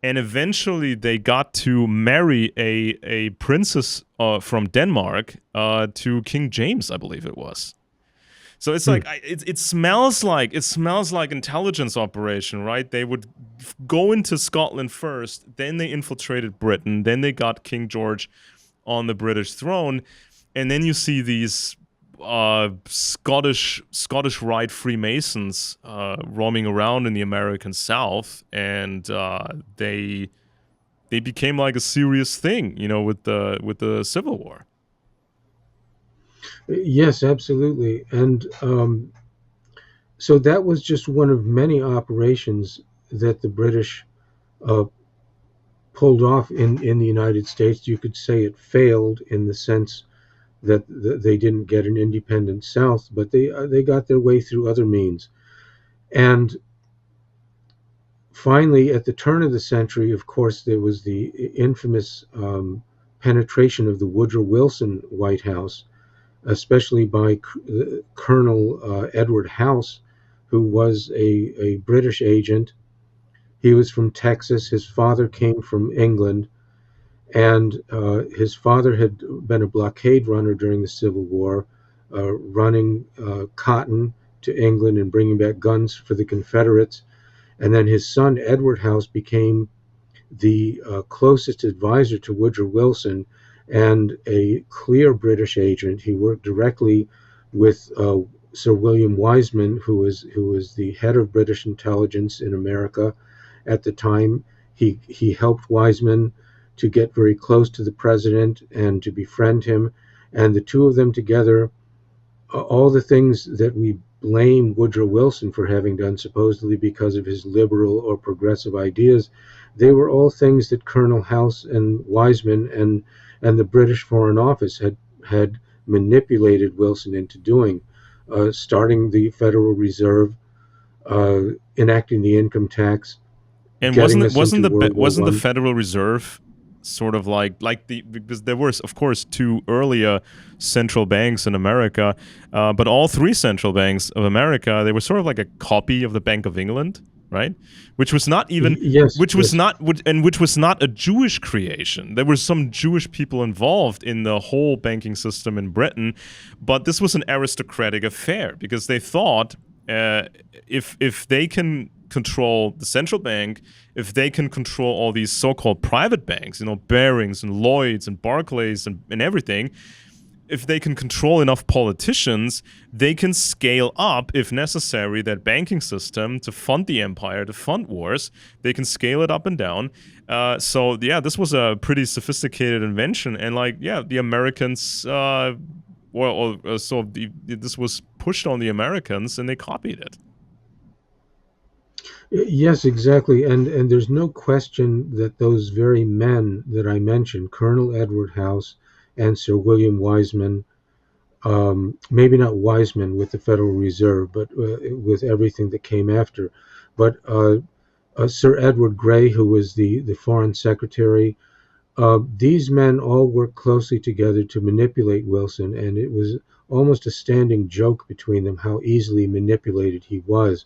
A: and eventually they got to marry a princess from Denmark to King James, I believe it was. So it's
B: Hmm.
A: like it smells like intelligence operation, right? They would go into Scotland first, then they infiltrated Britain, then they got King George on the British throne, and then you see these Scottish Rite Freemasons roaming around in the American South, and they became like a serious thing, with the Civil War.
B: Yes, absolutely. And so that was just one of many operations that the British uh, pulled off in the United States. You could say it failed in the sense that they didn't get an independent South, but they got their way through other means. And finally, at the turn of the century, of course, there was the infamous penetration of the Woodrow Wilson White House, especially by Colonel Edward House, who was a British agent. He was from Texas. His father came from England, and his father had been a blockade runner during the Civil War, running cotton to England and bringing back guns for the Confederates. And then his son, Edward House, became the closest advisor to Woodrow Wilson and a clear British agent. He worked directly with Sir William Wiseman, who was the head of British intelligence in America at the time. He helped Wiseman to get very close to the president and to befriend him, and the two of them together, all the things that we blame Woodrow Wilson for having done, supposedly because of his liberal or progressive ideas, they were all things that Colonel House and Wiseman and the British Foreign Office had manipulated Wilson into doing, starting the Federal Reserve, enacting the income tax,
A: And
B: getting
A: wasn't it
B: us
A: wasn't
B: into
A: the
B: World War
A: wasn't the
B: One.
A: Federal Reserve sort of because there were, of course, two earlier central banks in America, but all three central banks of America, they were sort of like a copy of the Bank of England, right? Which was not even,
B: Yes,
A: which was
B: yes.
A: not, which was not a Jewish creation. There were some Jewish people involved in the whole banking system in Britain, but this was an aristocratic affair because they thought if they can control the central bank, if they can control all these so-called private banks, Barings and Lloyds and Barclays and everything, if they can control enough politicians, they can scale up, if necessary, that banking system to fund the empire, to fund wars. They can scale it up and down. So this was a pretty sophisticated invention, and the Americans, this was pushed on the Americans, and they copied it.
B: Yes, exactly. And there's no question that those very men that I mentioned, Colonel Edward House and Sir William Wiseman, maybe not Wiseman with the Federal Reserve, but with everything that came after, but Sir Edward Grey, who was the Foreign Secretary, these men all worked closely together to manipulate Wilson, and it was almost a standing joke between them how easily manipulated he was.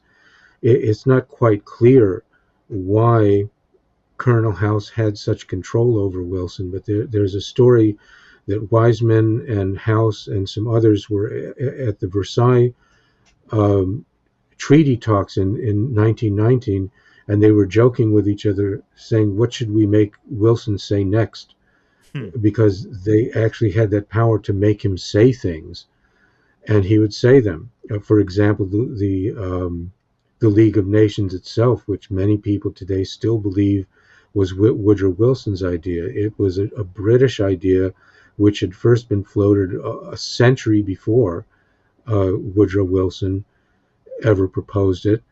B: It's not quite clear why Colonel House had such control over Wilson, but there's a story that Wiseman and House and some others were at the Versailles treaty talks in 1919, and they were joking with each other, saying, "What should we make Wilson say next?"
A: Hmm.
B: Because they actually had that power to make him say things, and he would say them. For example, the League of Nations itself, which many people today still believe was Woodrow Wilson's idea. It was a British idea which had first been floated a century before Woodrow Wilson ever proposed it.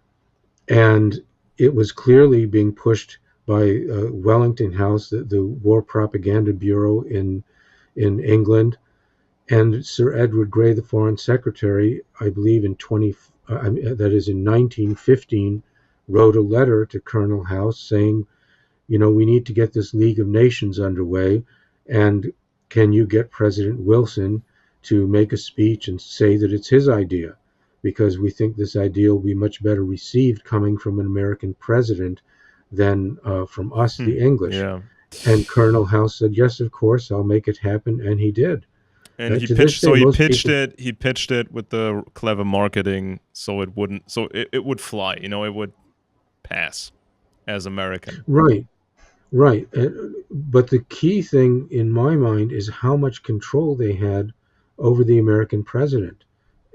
B: And it was clearly being pushed by Wellington House, the War Propaganda Bureau in England, and Sir Edward Grey, the Foreign Secretary, I believe that is in 1915, wrote a letter to Colonel House saying, we need to get this League of Nations underway, and can you get President Wilson to make a speech and say that it's his idea? Because we think this idea will be much better received coming from an American president than from us, the English.
A: Yeah.
B: And Colonel House said, yes, of course, I'll make it happen, and he did.
A: And he
B: To
A: pitched.
B: this day,
A: So he
B: most
A: pitched
B: people-
A: it. He pitched it with the clever marketing, so it wouldn't. So it would fly. It would pass as American.
B: Right. Right. But the key thing in my mind is how much control they had over the American president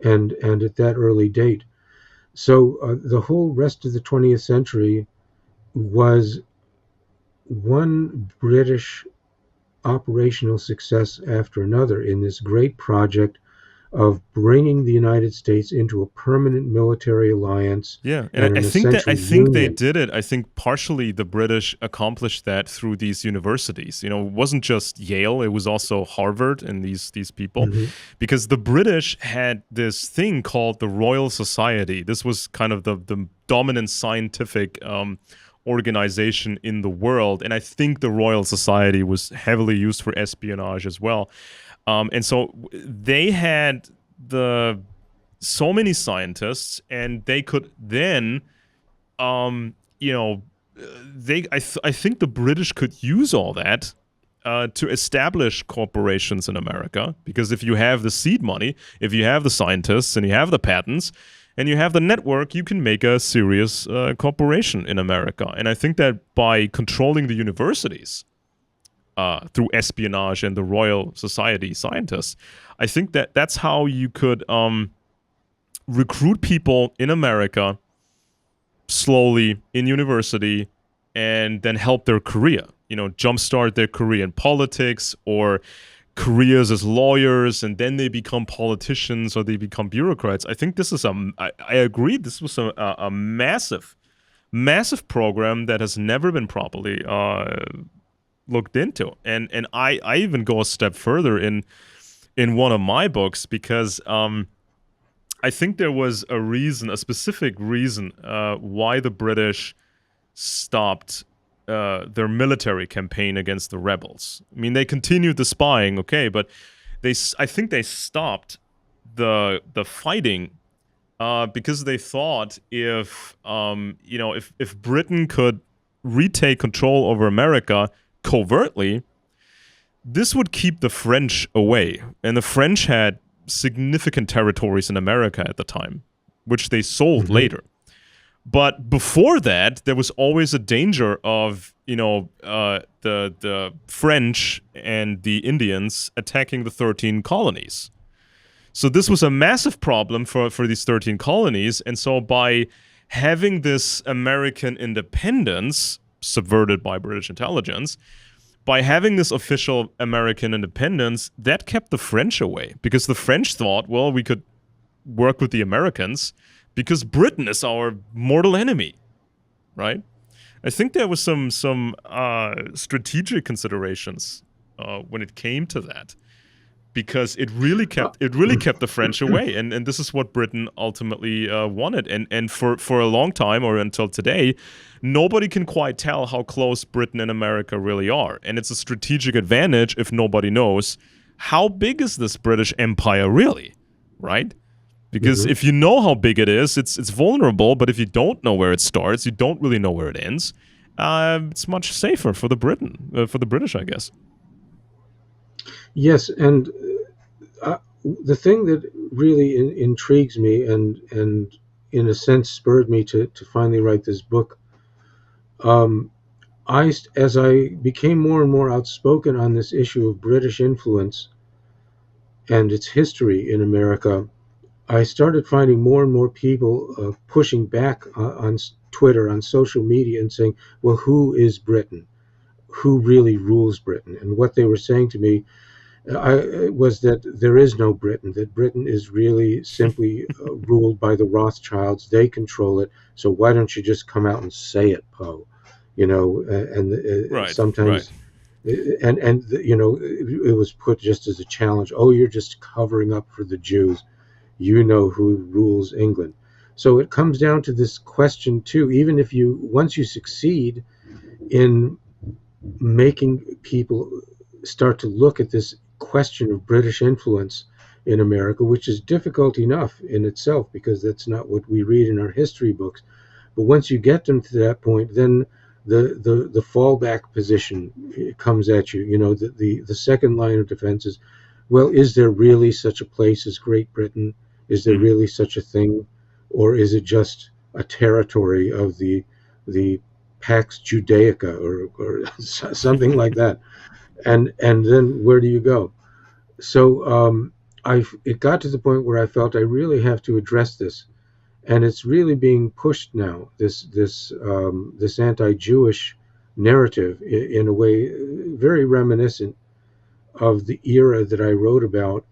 B: and at that early date. So the whole rest of the 20th century was one British operational success after another in this great project of bringing the United States into a permanent military alliance.
A: Yeah,
B: and
A: and
B: an
A: I
B: essential
A: think they
B: union.
A: did it. I think partially the British accomplished that through these universities. It wasn't just Yale; it was also Harvard and these people, because the British had this thing called the Royal Society. This was kind of the dominant scientific organization in the world, and I think the Royal Society was heavily used for espionage as well. And so they had so many scientists, and they could then, I think the British could use all that to establish corporations in America, because if you have the seed money, if you have the scientists, and you have the patents, and you have the network, you can make a serious corporation in America. And I think that by controlling the universities, through espionage and the Royal Society scientists, I think that that's how you could recruit people in America slowly in university, and then help their career, jumpstart their career in politics or careers as lawyers, and then they become politicians or they become bureaucrats. I think this is I agree, this was a massive program that has never been properly looked into. And I even go a step further in one of my books, because I think there was a specific reason why the British stopped their military campaign against the rebels. I mean, they continued the spying, okay, but I think they stopped the fighting because they thought if Britain could retake control over America covertly, this would keep the French away. And the French had significant territories in America at the time, which they sold later. But before that, there was always a danger of, the French and the Indians attacking the 13 colonies. So this was a massive problem for these 13 colonies. And so by having this American independence subverted by British intelligence, by having this official American independence, that kept the French away. Because the French thought, well, we could work with the Americans because Britain is our mortal enemy, right? I think there was some strategic considerations when it came to that, because it really kept the French away, and this is what Britain ultimately wanted. And for a long time, or until today, nobody can quite tell how close Britain and America really are, and it's a strategic advantage if nobody knows how big is this British Empire really, right? Because if you know how big it is, it's vulnerable. But if you don't know where it starts, you don't really know where it ends. It's much safer for the British, I guess.
B: Yes, and the thing that really intrigues me and in a sense spurred me to finally write this book, as I became more and more outspoken on this issue of British influence and its history in America, I started finding more and more people pushing back on Twitter, on social media, and saying, well, who is Britain? Who really rules Britain? And what they were saying to me was that there is no Britain, that Britain is really simply ruled by the Rothschilds. They control it. So why don't you just come out and say it, Poe? Sometimes... And it was put just as a challenge. Oh, you're just covering up for the Jews. You know who rules England. So it comes down to this question too. Even if once you succeed in making people start to look at this question of British influence in America, which is difficult enough in itself because that's not what we read in our history books. But once you get them to that point, then the fallback position comes at you. The second line of defense is, well, is there really such a place as Great Britain? Is there really such a thing? Or is it just a territory of the Pax Judaica or something like that? And then where do you go? So it got to the point where I felt I really have to address this. And it's really being pushed now, this anti-Jewish narrative in a way very reminiscent of the era that I wrote about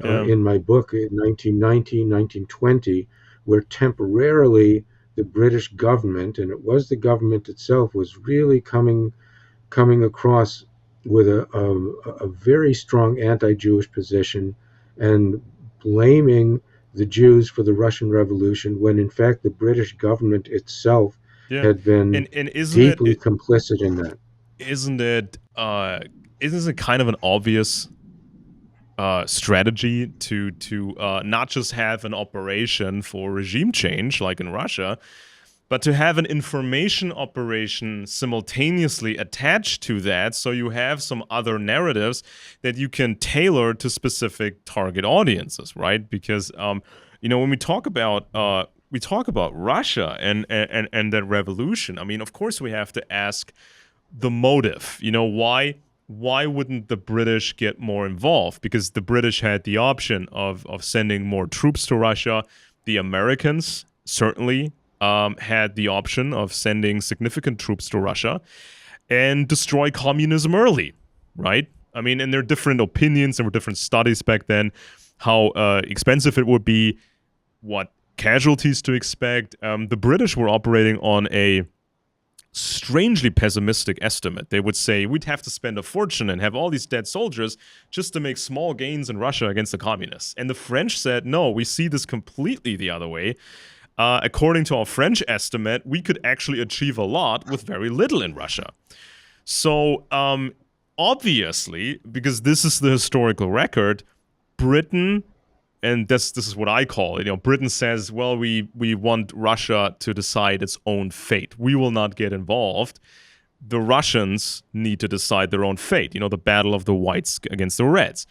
B: in my book in 1919, 1920, where temporarily the British government, and it was the government itself, was really coming across with a very strong anti-Jewish position and blaming the Jews for the Russian Revolution, when in fact the British government itself had been
A: and
B: deeply complicit in that.
A: Isn't it kind of an obvious strategy to not just have an operation for regime change like in Russia, but to have an information operation simultaneously attached to that, so you have some other narratives that you can tailor to specific target audiences, right? Because when we talk about Russia and that revolution, I mean, of course we have to ask the motive. Why wouldn't the British get more involved? Because the British had the option of sending more troops to Russia. The Americans certainly had the option of sending significant troops to Russia and destroy communism early, right? I mean, and there are different opinions, there were different studies back then, how expensive it would be, what casualties to expect. The British were operating on a strangely pessimistic estimate. They would say we'd have to spend a fortune and have all these dead soldiers just to make small gains in Russia against the communists. And the French said, no, we see this completely the other way. According to our French estimate, we could actually achieve a lot with very little in Russia. So, obviously, because this is the historical record, Britain, and this is what I call it. Britain says, well, we want Russia to decide its own fate. We will not get involved. The Russians need to decide their own fate. The battle of the whites against the reds.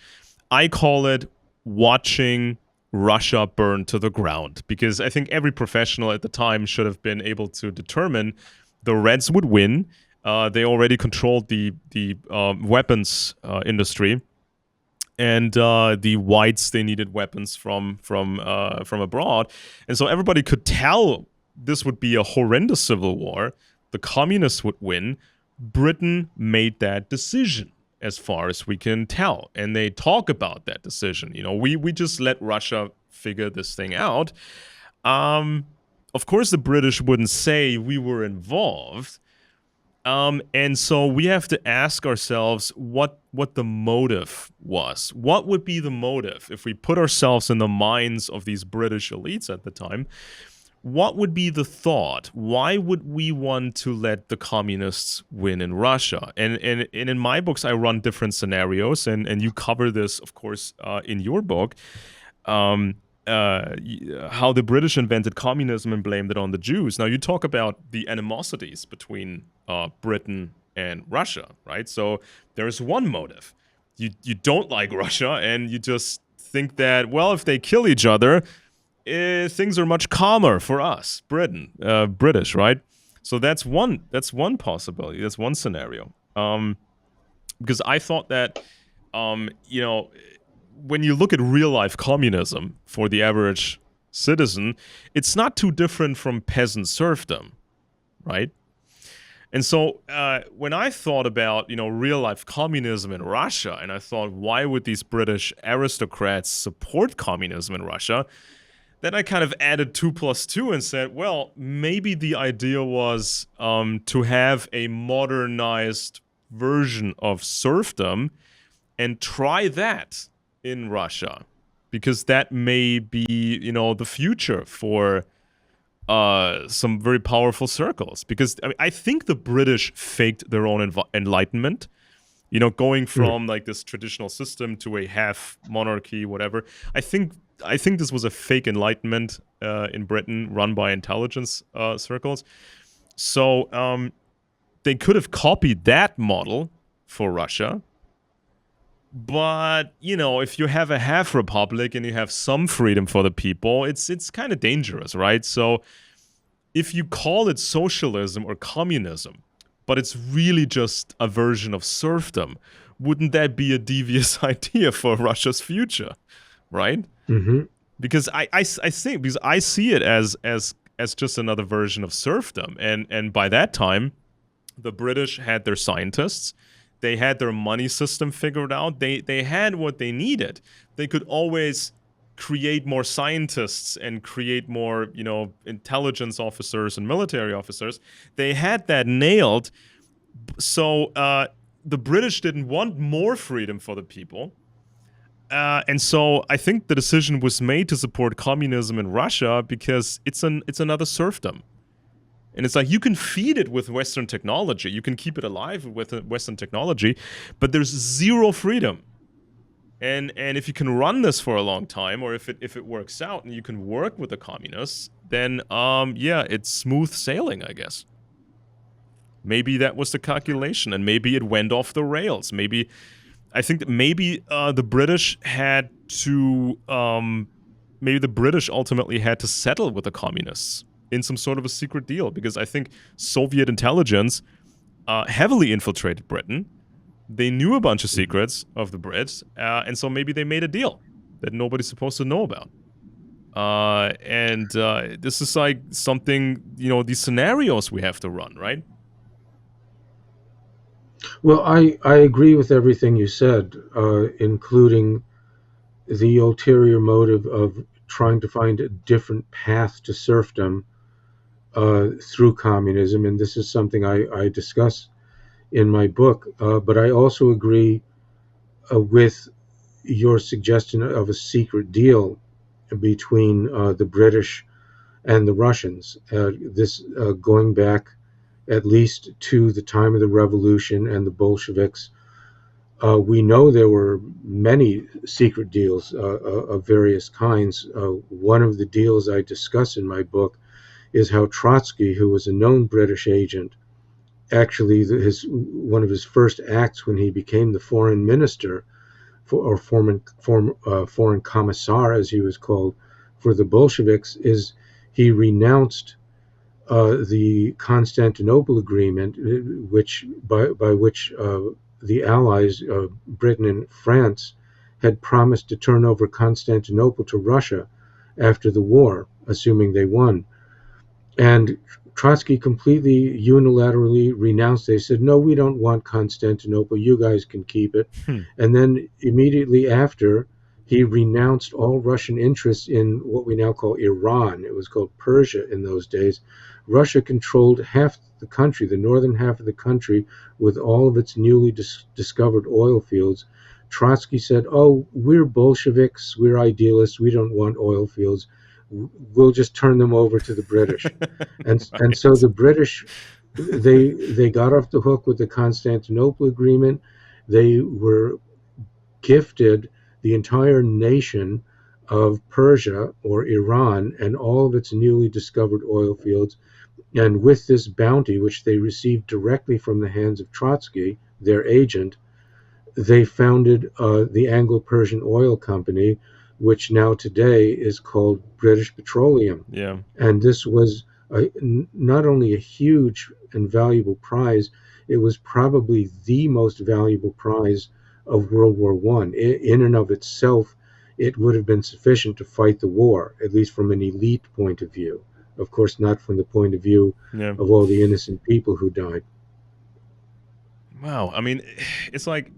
A: I call it watching Russia burn to the ground, because I think every professional at the time should have been able to determine the reds would win. They already controlled the weapons industry, and the whites, they needed weapons from abroad, and so everybody could tell this would be a horrendous civil war. The communists would win. Britain made that decision, as far as we can tell, and they talk about that decision. We just let Russia figure this thing out. Of course, the British wouldn't say we were involved. And so we have to ask ourselves what the motive was. What would be the motive if we put ourselves in the minds of these British elites at the time? What would be the thought? Why would we want to let the communists win in Russia? And in my books, I run different scenarios, and you cover this, of course, in your book. How the British invented communism and blamed it on the Jews. Now, you talk about the animosities between Britain and Russia, right? So there's one motive. You don't like Russia, and you just think that, well, if they kill each other, things are much calmer for us, British, right? So that's one possibility. That's one scenario. Because I thought that, when you look at real life communism for the average citizen, it's not too different from peasant serfdom, right? And so when I thought about, real life communism in Russia, and I thought, why would these British aristocrats support communism in Russia? Then I kind of added 2 + 2 and said, well, maybe the idea was to have a modernized version of serfdom and try that in Russia, because that may be, the future for some very powerful circles. Because I think the British faked their own enlightenment, going from like this traditional system to a half monarchy, whatever. I think this was a fake enlightenment in Britain run by intelligence circles. So they could have copied that model for Russia. But, if you have a half republic and you have some freedom for the people, it's kind of dangerous, right? So if you call it socialism or communism, but it's really just a version of serfdom, wouldn't that be a devious idea for Russia's future, right?
B: Mm-hmm.
A: Because I think, because I see it as just another version of serfdom. And by that time, the British had their scientists. They had their money system figured out. They had what they needed. They could always create more scientists and create more, intelligence officers and military officers. They had that nailed. So the British didn't want more freedom for the people. And so I think the decision was made to support communism in Russia because it's another serfdom. And it's like, you can feed it with Western technology. You can keep it alive with Western technology, but there's zero freedom. And if you can run this for a long time, or if it works out and you can work with the communists, then it's smooth sailing, I guess. Maybe that was the calculation, and maybe it went off the rails. I think that maybe the British had to, maybe the British ultimately had to settle with the communists in some sort of a secret deal, because I think Soviet intelligence heavily infiltrated Britain. They knew a bunch of secrets of the Brits, and so maybe they made a deal that nobody's supposed to know about. And this is like something, these scenarios we have to run, right?
B: Well, I agree with everything you said, including the ulterior motive of trying to find a different path to serfdom through communism, and this is something I discuss in my book. But I also agree with your suggestion of a secret deal between the British and the Russians. This going back at least to the time of the revolution and the Bolsheviks. We know there were many secret deals of various kinds. One of the deals I discuss in my book is how Trotsky, who was a known British agent, actually one of his first acts when he became the foreign minister or foreign commissar, as he was called, for the Bolsheviks, is he renounced the Constantinople Agreement, which by which the Allies, Britain and France, had promised to turn over Constantinople to Russia after the war, assuming they won. And Trotsky completely unilaterally renounced. They said, no, we don't want Constantinople. You guys can keep it. And then immediately after, he renounced all Russian interests in what we now call Iran. It was called Persia in those days. Russia controlled half the country, the northern half of the country, with all of its newly discovered oil fields. Trotsky said, oh, we're Bolsheviks, we're idealists, we don't want oil fields. We'll just turn them over to the British. And so the British, they got off the hook with the Constantinople Agreement. They were gifted the entire nation of Persia or Iran and all of its newly discovered oil fields. And with this bounty, which they received directly from the hands of Trotsky, their agent, they founded the Anglo-Persian Oil Company, which now today is called British Petroleum.
A: Yeah.
B: And this was not only a huge and valuable prize, it was probably the most valuable prize of World War I. In and of itself, it would have been sufficient to fight the war, at least from an elite point of view. Of course, not from the point of view of all the innocent people who died.
A: Wow. I mean, it's like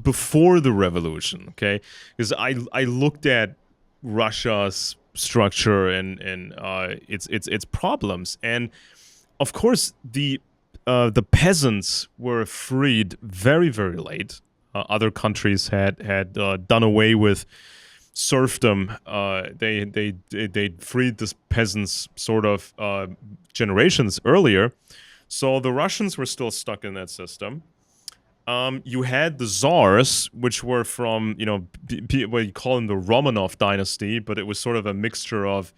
A: before the revolution, okay? Because I looked at Russia's structure and its problems, and of course the peasants were freed very, very late. Other countries had done away with serfdom. They freed the peasants sort of generations earlier. So the Russians were still stuck in that system. You had the czars, which were from, what you call them the Romanov dynasty, but it was sort of a mixture of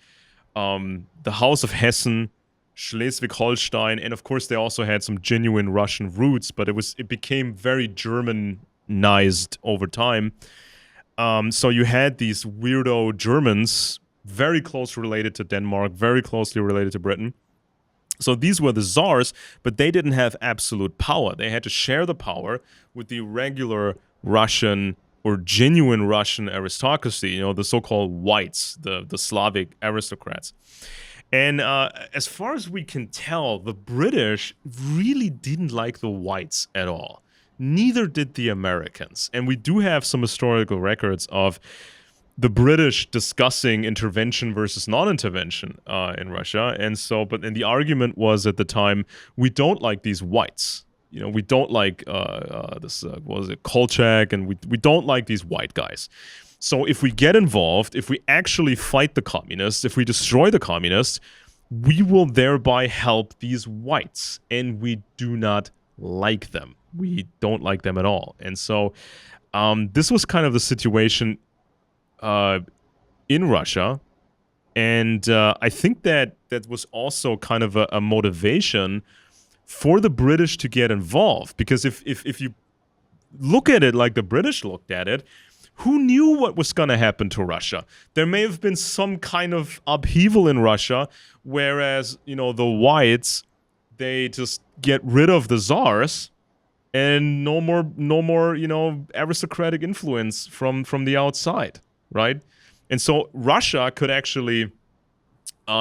A: the House of Hessen, Schleswig-Holstein, and of course they also had some genuine Russian roots, but it became very Germanized over time. So you had these weirdo Germans, very closely related to Denmark, very closely related to Britain. So these were the czars, but they didn't have absolute power. They had to share the power with the regular Russian or genuine Russian aristocracy, the so-called whites, the Slavic aristocrats. And as far as we can tell, the British really didn't like the whites at all. Neither did the Americans. And we do have some historical records of the British discussing intervention versus non-intervention in Russia. And the argument was at the time, we don't like these whites. We don't like Kolchak, and we don't like these white guys. So if we get involved, if we actually fight the communists, if we destroy the communists, we will thereby help these whites. And we do not like them. We don't like them at all. And so this was kind of the situation in Russia. And I think that was also kind of a motivation for the British to get involved. Because if you look at it like the British looked at it, who knew what was going to happen to Russia? There may have been some kind of upheaval in Russia, whereas, the whites, they just get rid of the czars and no more, aristocratic influence from the outside, right? And so Russia could actually,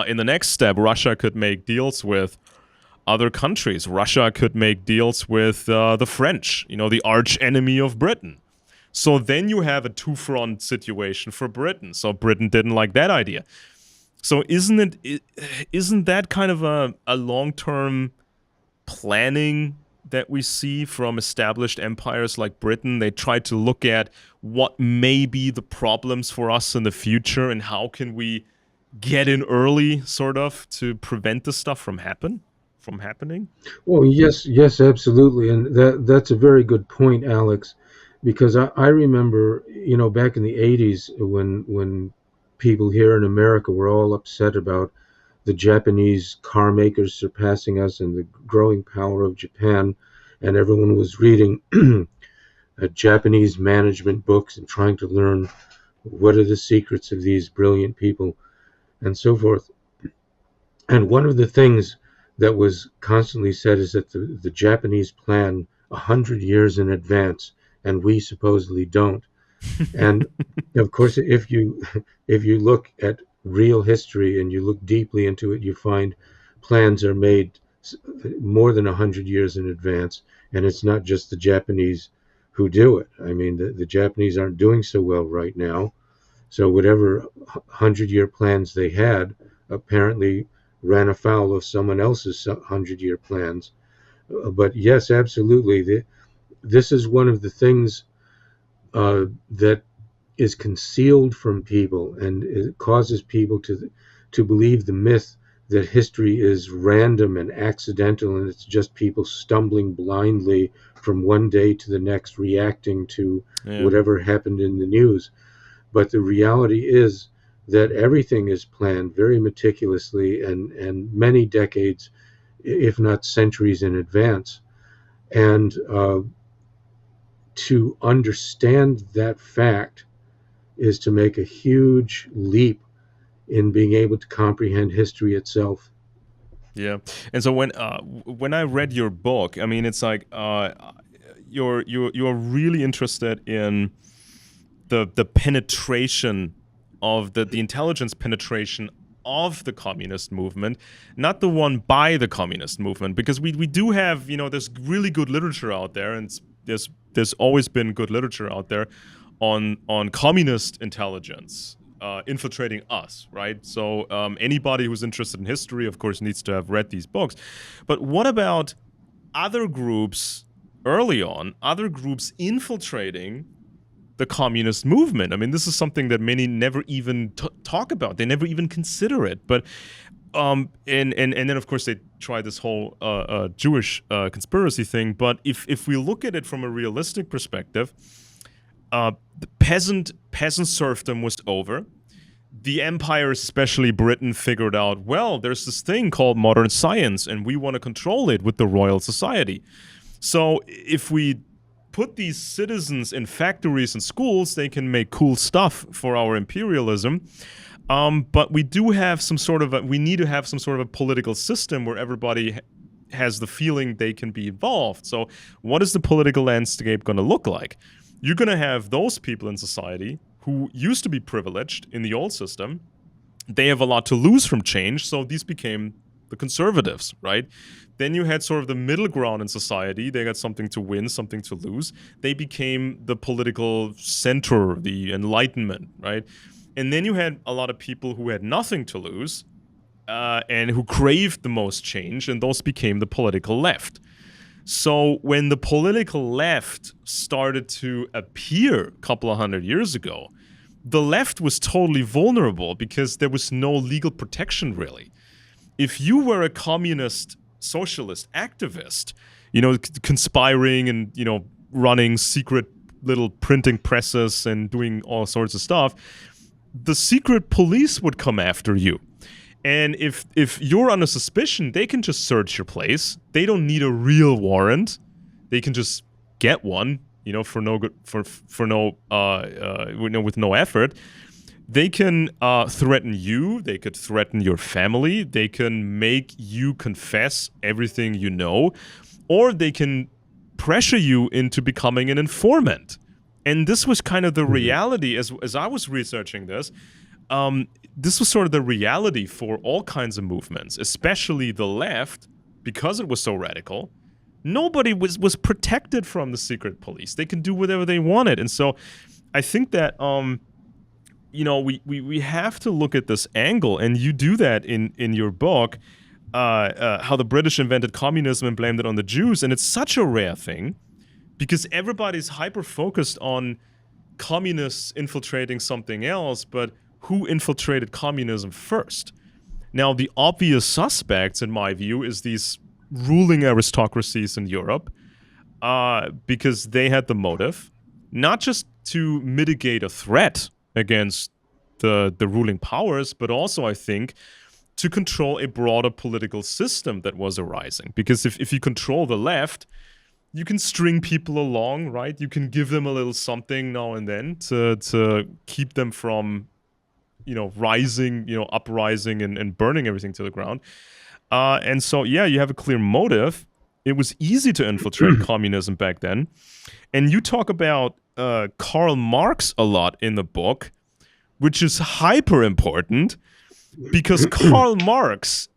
A: in the next step, Russia could make deals with other countries. Russia could make deals with the French, the arch enemy of Britain. So then you have a two-front situation for Britain. So Britain didn't like that idea. So isn't that kind of a long-term planning that we see from established empires like Britain. They try to look at what may be the problems for us in the future and how can we get in early, sort of, to prevent this stuff from happening.
B: Well, yes, absolutely, and that's a very good point, Alex, because I remember, back in the '80s when people here in America were all upset about the Japanese car makers surpassing us and the growing power of Japan, and everyone was reading Japanese management books and trying to learn what are the secrets of these brilliant people and so forth. And one of the things that was constantly said is that the Japanese plan 100 years in advance, and we supposedly don't. And of course, if you look at real history and you look deeply into it, you find plans are made more than 100 years in advance, and it's not just the Japanese who do it. I mean, the Japanese aren't doing so well right now, so whatever 100-year plans they had apparently ran afoul of someone else's 100-year plans. But yes, absolutely, this is one of the things that is concealed from people, and it causes people to believe the myth that history is random and accidental, and it's just people stumbling blindly from one day to the next, reacting to
A: Yeah.
B: whatever happened in the news. But the reality is that everything is planned very meticulously and many decades, if not centuries, in advance. And to understand that fact is to make a huge leap in being able to comprehend history itself.
A: Yeah, and so when I read your book, I mean, it's like you're really interested in the penetration of the intelligence penetration of the communist movement, not the one by the communist movement, because we do have, there's really good literature out there, and there's always been good literature out there on communist intelligence infiltrating us, right? So anybody who's interested in history, of course, needs to have read these books. But what about other groups early on, other groups infiltrating the communist movement? I mean, this is something that many never even talk about. They never even consider it. But and then of course they try this whole Jewish conspiracy thing. But if we look at it from a realistic perspective, the peasant serfdom was over. The empire, especially Britain, figured out, well, there's this thing called modern science, and we want to control it with the Royal Society. So if we put these citizens in factories and schools, they can make cool stuff for our imperialism. But we do have we need to have some sort of a political system where everybody has the feeling they can be involved. So what is the political landscape going to look like? You're going to have those people in society who used to be privileged in the old system. They have a lot to lose from change, so these became the conservatives, right? Then you had sort of the middle ground in society. They got something to win, something to lose. They became the political center, the Enlightenment, right? And then you had a lot of people who had nothing to lose and who craved the most change, and those became the political left. So when the political left started to appear a couple of 100 years ago, the left was totally vulnerable because there was no legal protection, really. If you were a communist socialist activist, conspiring and, running secret little printing presses and doing all sorts of stuff, the secret police would come after you. And if you're under suspicion, they can just search your place. They don't need a real warrant. They can just get one, for no good, with no effort. They can threaten you. They could threaten your family. They can make you confess everything you know, or they can pressure you into becoming an informant. And this was kind of the reality as I was researching this. This was sort of the reality for all kinds of movements, especially the left, because it was so radical. Nobody was protected from the secret police. They could do whatever they wanted. And so I think that, we have to look at this angle, and you do that in your book. how the British invented communism and blamed it on the Jews, and it's such a rare thing because everybody's hyper focused on communists infiltrating something else, but who infiltrated communism first? Now, the obvious suspects, in my view, is these ruling aristocracies in Europe, because they had the motive, not just to mitigate a threat against the ruling powers, but also, I think, to control a broader political system that was arising. Because if you control the left, you can string people along, right? You can give them a little something now and then to keep them from, rising, uprising and burning everything to the ground. And so, yeah, you have a clear motive. It was easy to infiltrate communism back then. And you talk about Karl Marx a lot in the book, which is hyper important because Karl Marx,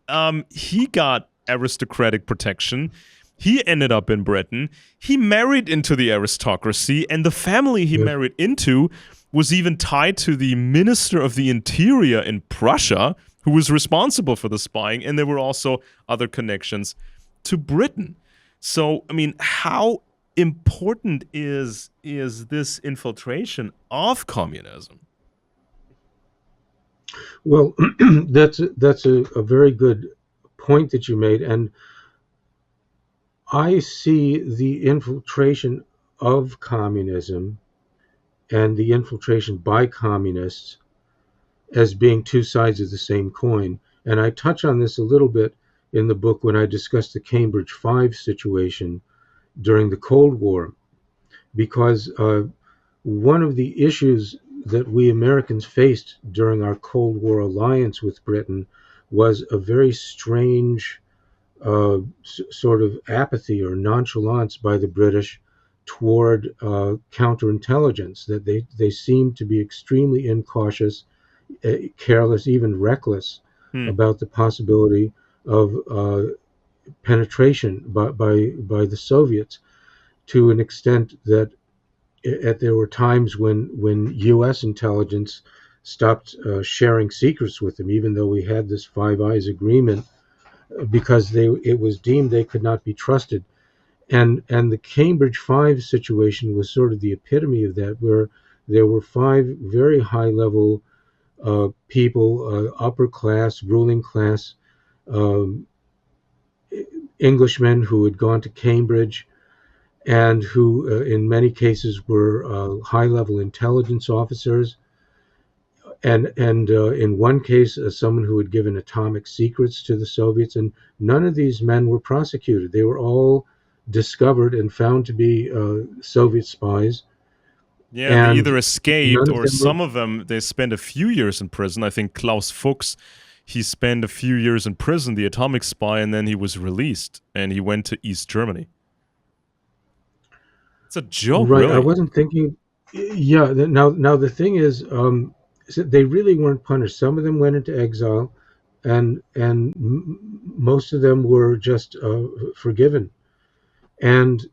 A: he got aristocratic protection. He ended up in Britain. He married into the aristocracy, and the family he married into was even tied to the Minister of the Interior in Prussia, who was responsible for the spying, and there were also other connections to Britain. So, I mean, how important is this infiltration of communism?
B: Well, that's a very good point that you made, and I see the infiltration of communism and the infiltration by communists as being two sides of the same coin. And I touch on this a little bit in the book when I discuss the Cambridge Five situation during the Cold War, because one of the issues that we Americans faced during our Cold War alliance with Britain was a very strange sort of apathy or nonchalance by the British toward counterintelligence, that they seemed to be extremely incautious, careless, even reckless about the possibility of penetration by the Soviets, to an extent that there were times when U.S. intelligence stopped sharing secrets with them, even though we had this Five Eyes agreement, because it was deemed they could not be trusted. And the Cambridge Five situation was sort of the epitome of that, where there were five very high level people, upper class, ruling class Englishmen who had gone to Cambridge and who, in many cases, were high level intelligence officers. And in one case, someone who had given atomic secrets to the Soviets, and none of these men were prosecuted. They were all discovered and found to be Soviet spies.
A: Yeah, they
B: And
A: either escaped
B: none of
A: or
B: them were,
A: some of them, they spent a few years in prison. I think Klaus Fuchs, he spent a few years in prison, the atomic spy, and then he was released and he went to East Germany. It's a joke,
B: right. I
A: really.
B: wasn't thinking. Yeah. Now the thing is, they really weren't punished. Some of them went into exile, and most of them were just forgiven. And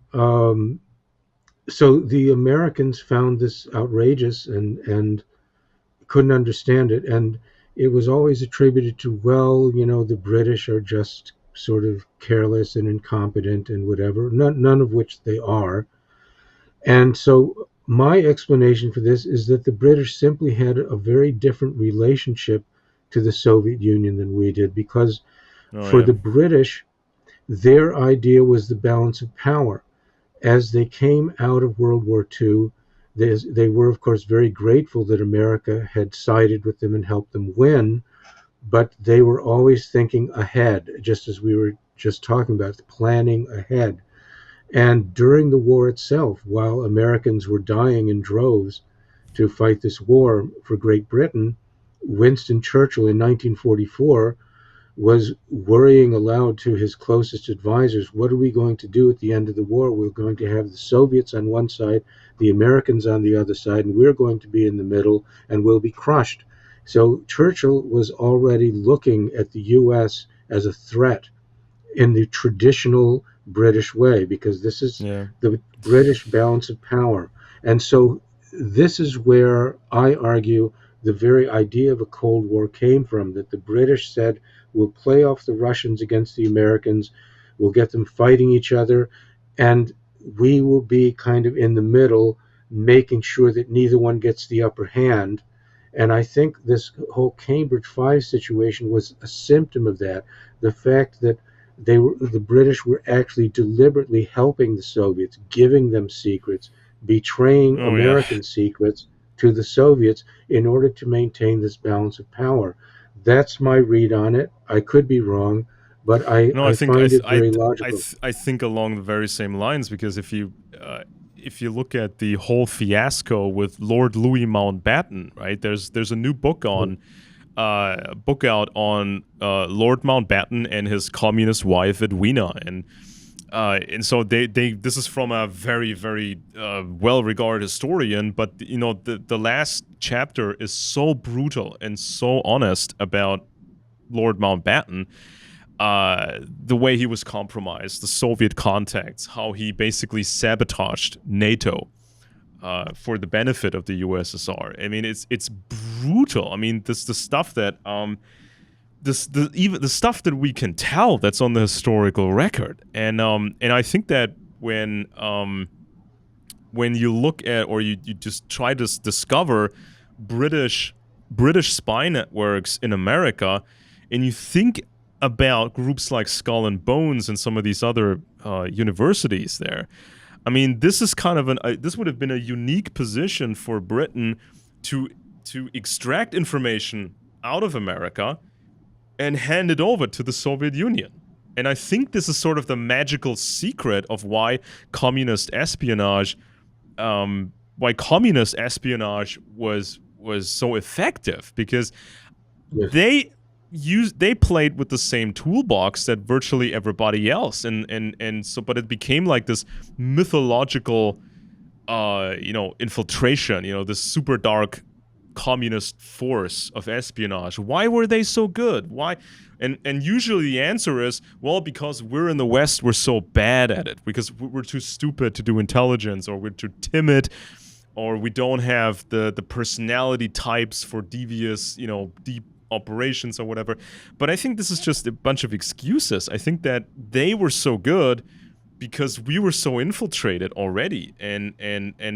B: so the Americans found this outrageous and couldn't understand it. And it was always attributed to, well, the British are just sort of careless and incompetent and whatever, none of which they are. And so my explanation for this is that the British simply had a very different relationship to the Soviet Union than we did, because
A: Oh,
B: for
A: yeah.
B: the British, their idea was the balance of power. As they came out of World War II, they were, of course, very grateful that America had sided with them and helped them win, but they were always thinking ahead, just as we were just talking about, planning ahead. And during the war itself, while Americans were dying in droves to fight this war for Great Britain, Winston Churchill in 1944 was worrying aloud to his closest advisors, what are we going to do at the end of the war? We're going to have the Soviets on one side, the Americans on the other side, and we're going to be in the middle, and we'll be crushed. So Churchill was already looking at the U.S. as a threat in the traditional British way, because this is
A: Yeah.
B: the British balance of power. And so this is where I argue the very idea of a Cold War came from, that the British said, We'll play off the Russians against the Americans. We'll get them fighting each other, and we will be kind of in the middle, making sure that neither one gets the upper hand. And I think this whole Cambridge Five situation was a symptom of that. The fact that the British were actually deliberately helping the Soviets, giving them secrets, betraying
A: Oh yeah.
B: American secrets to the Soviets in order to maintain this balance of power. That's my read on it. I could be wrong, but
A: No, I
B: I
A: think
B: find it very logical.
A: I think along the very same lines, because if you look at the whole fiasco with Lord Louis Mountbatten, right? There's a new book on book out on Lord Mountbatten and his communist wife Edwina, and so they this is from a very well regarded historian, but you know the last chapter is so brutal and so honest about Lord Mountbatten, the way he was compromised, the Soviet contacts, how he basically sabotaged NATO for the benefit of the USSR. I mean, it's brutal. I mean, this the stuff that even the stuff that we can tell that's on the historical record, and I think that when you look at, or you just try to discover British spy networks in America, and you think about groups like Skull and Bones and some of these other universities there. I mean, this is kind of this would have been a unique position for Britain to extract information out of America and hand it over to the Soviet Union. And I think this is sort of the magical secret of why communist espionage was so effective, because
B: Yes.
A: they played with the same toolbox that virtually everybody else, and so, but it became like this mythological infiltration, this super dark communist force of espionage. Why were they so good? Why? And usually the answer is, well, because we're in the West, we're so bad at it, because we're too stupid to do intelligence, or we're too timid, or we don't have the personality types for devious, deep operations or whatever. But I think this is just a bunch of excuses. I think that they were so good because we were so infiltrated already, and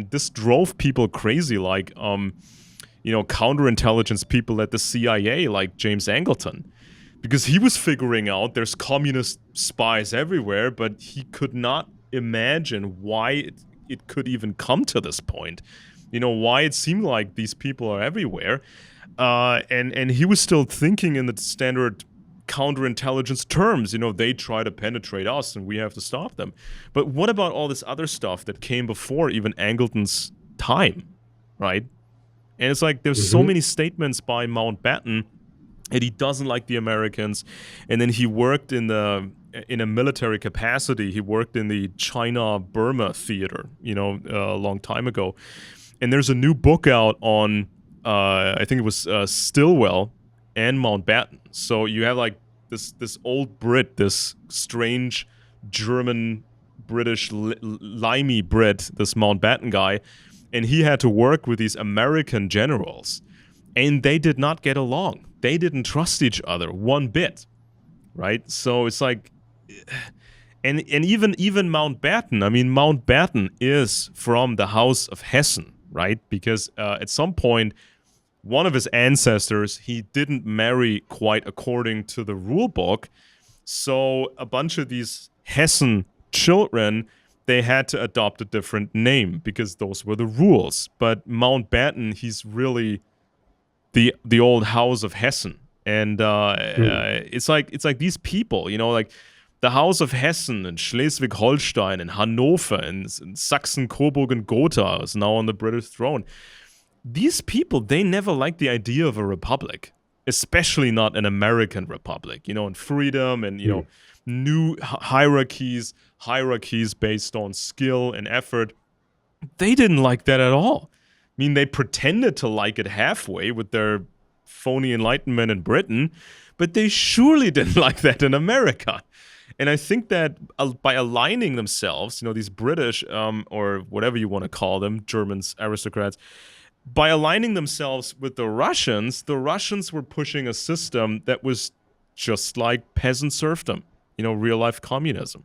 A: this drove people crazy, like counterintelligence people at the CIA, like James Angleton, because he was figuring out there's communist spies everywhere, but he could not imagine why it could even come to this point. Why it seemed like these people are everywhere. And he was still thinking in the standard counterintelligence terms. They try to penetrate us and we have to stop them. But what about all this other stuff that came before even Angleton's time, right? And it's like there's so many statements by Mountbatten that he doesn't like the Americans, and then he worked in a military capacity. He worked in the China-Burma theater, a long time ago. And there's a new book out on I think it was Stilwell and Mountbatten. So you have like this old Brit, this strange German British limey Brit, this Mountbatten guy, and he had to work with these American generals, and they did not get along. They didn't trust each other one bit, right? So it's like, and even Mountbatten. I mean, Mountbatten is from the House of Hessen, right? Because at some point, one of his ancestors, he didn't marry quite according to the rule book. So a bunch of these Hessen children, they had to adopt a different name because those were the rules. But Mountbatten, he's really the old House of Hessen. And it's like these people, like the House of Hessen and Schleswig-Holstein and Hanover and Saxon, Coburg, and Gotha is now on the British throne. These people, they never liked the idea of a republic, especially not an American republic, and freedom and, new hierarchies based on skill and effort. They didn't like that at all. I mean, they pretended to like it halfway with their phony enlightenment in Britain, but they surely didn't like that in America. And I think that by aligning themselves, these British, or whatever you want to call them, Germans, aristocrats, by aligning themselves with the Russians were pushing a system that was just like peasant serfdom, real life communism.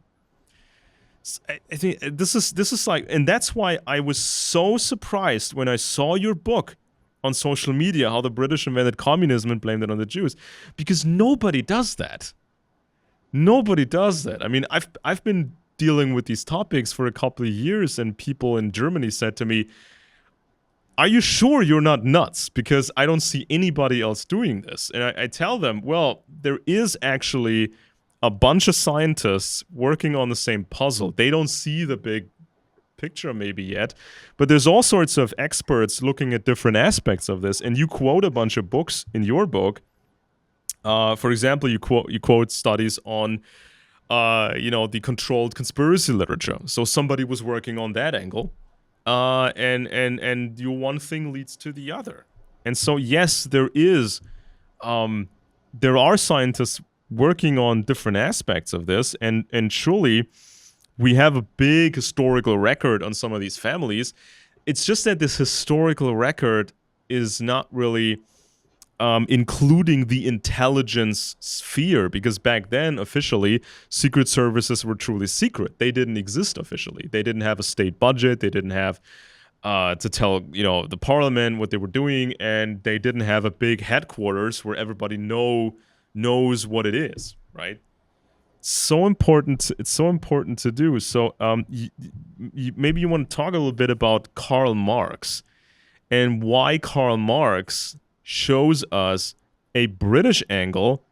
A: I think this is like, and that's why I was so surprised when I saw your book on social media, how the British invented communism and blamed it on the Jews, because nobody does that. Nobody does that. I mean, I've been dealing with these topics for a couple of years, and people in Germany said to me, "Are you sure you're not nuts? Because I don't see anybody else doing this." And I tell them, well, there is actually a bunch of scientists working on the same puzzle. They don't see the big picture maybe yet, but there's all sorts of experts looking at different aspects of this. And you quote a bunch of books in your book. For example, you quote studies on the controlled conspiracy literature. So somebody was working on that angle, and one thing leads to the other. And so yes, there are scientists working on different aspects of this, and surely we have a big historical record on some of these families. It's just that this historical record is not really including the intelligence sphere, because back then, officially, secret services were truly secret. They didn't exist officially. They didn't have a state budget. They didn't have to tell the parliament what they were doing, and they didn't have a big headquarters where everybody knows what it is, right? It's so important to do. So maybe you want to talk a little bit about Karl Marx and why Karl Marx shows us a British angle,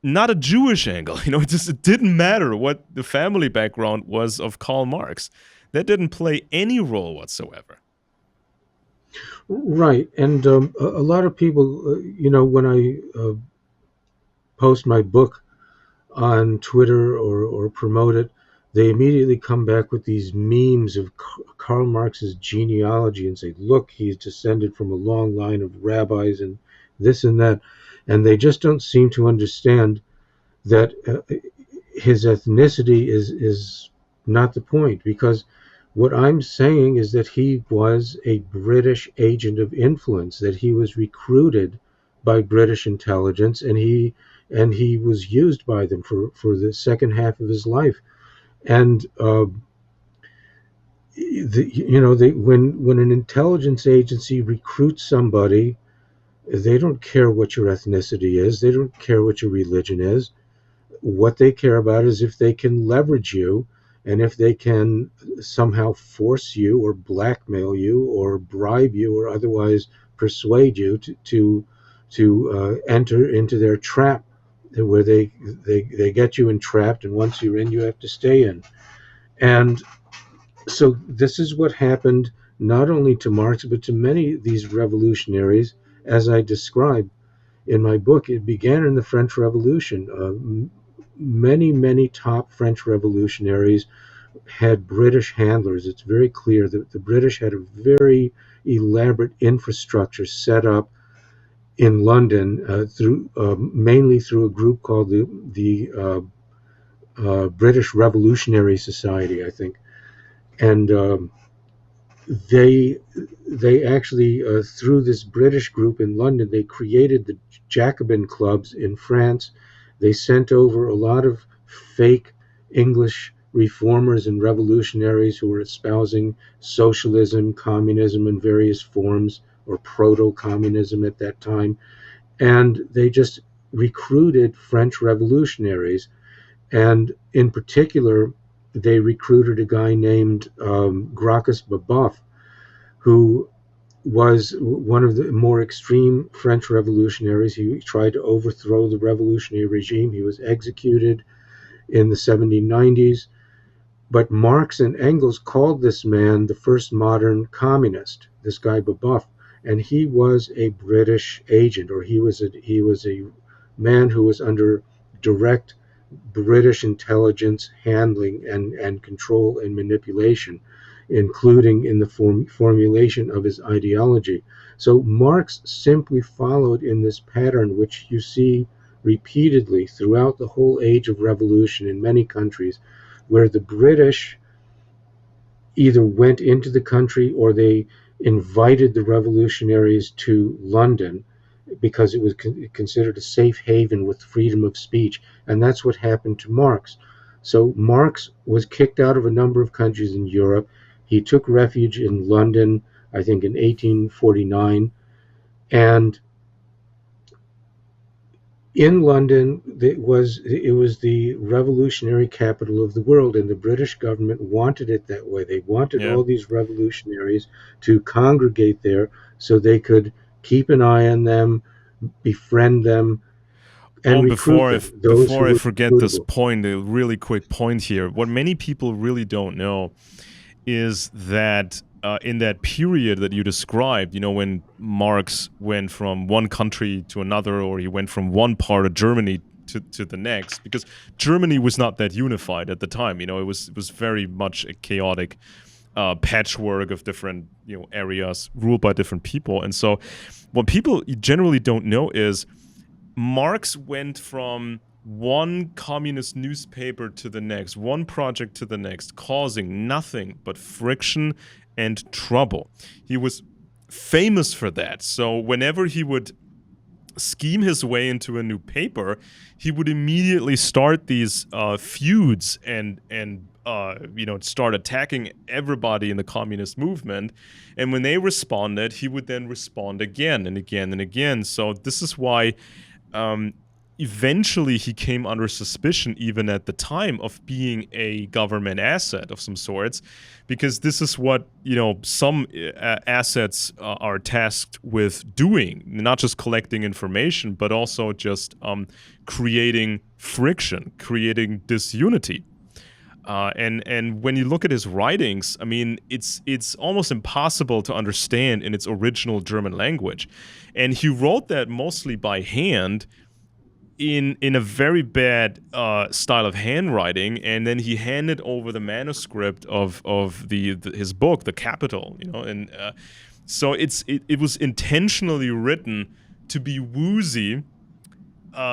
A: not a Jewish angle. It didn't matter what the family background was of Karl Marx. That didn't play any role whatsoever.
B: Right. And a lot of people, when I post my book on Twitter or promote it, they immediately come back with these memes of Karl Marx's genealogy and say, look, he's descended from a long line of rabbis and this and that. And they just don't seem to understand that his ethnicity is not the point, because what I'm saying is that he was a British agent of influence, that he was recruited by British intelligence, and he was used by them for the second half of his life. And when an intelligence agency recruits somebody, they don't care what your ethnicity is. They don't care what your religion is. What they care about is if they can leverage you, and if they can somehow force you or blackmail you or bribe you or otherwise persuade you to enter into their trap, where they get you entrapped, and once you're in, you have to stay in. And so this is what happened not only to Marx, but to many of these revolutionaries, as I describe in my book. It began in the French Revolution. Many top French revolutionaries had British handlers. It's very clear that the British had a very elaborate infrastructure set up in London mainly through a group called the British Revolutionary Society, I think. And they actually, through this British group in London, they created the Jacobin clubs in France. They sent over a lot of fake English reformers and revolutionaries who were espousing socialism, communism in various forms, or proto-communism at that time. And they just recruited French revolutionaries. And in particular, they recruited a guy named Gracchus Babeuf, who was one of the more extreme French revolutionaries. He tried to overthrow the revolutionary regime. He was executed in the 1790s. But Marx and Engels called this man the first modern communist, this guy Babeuf, and he was a British agent, or he was a man who was under direct British intelligence handling and control and manipulation, including in the formulation of his ideology. So Marx simply followed in this pattern, which you see repeatedly throughout the whole age of revolution in many countries, where the British either went into the country or they invited the revolutionaries to London, because it was considered a safe haven with freedom of speech. And that's what happened to Marx. So Marx was kicked out of a number of countries in Europe. He took refuge in London, I think in 1849. And in London, it was the revolutionary capital of the world, and the British government wanted it that way. They wanted
A: Yeah.
B: all these revolutionaries to congregate there so they could keep an eye on them, befriend them,
A: Oh,
B: and
A: and
B: recruit them, those who
A: before I
B: were
A: forget this
B: recruitable.
A: point, a really quick point here. What many people really don't know is that in that period that you described, when Marx went from one country to another, or he went from one part of Germany to the next, because Germany was not that unified at the time. It was very much a chaotic patchwork of different areas ruled by different people. And so, what people generally don't know is Marx went from one communist newspaper to the next, one project to the next, causing nothing but friction and trouble. He was famous for that. So whenever he would scheme his way into a new paper, he would immediately start these feuds and start attacking everybody in the communist movement. And when they responded, he would then respond again and again and again. So this is why um, eventually he came under suspicion, even at the time, of being a government asset of some sorts, because this is what some assets are tasked with doing, not just collecting information, but also just creating friction, creating disunity. And when you look at his writings, I mean, it's almost impossible to understand in its original German language, and he wrote that mostly by hand in a very bad style of handwriting, and then he handed over the manuscript of his book, The Capital, and so it was intentionally written to be woozy,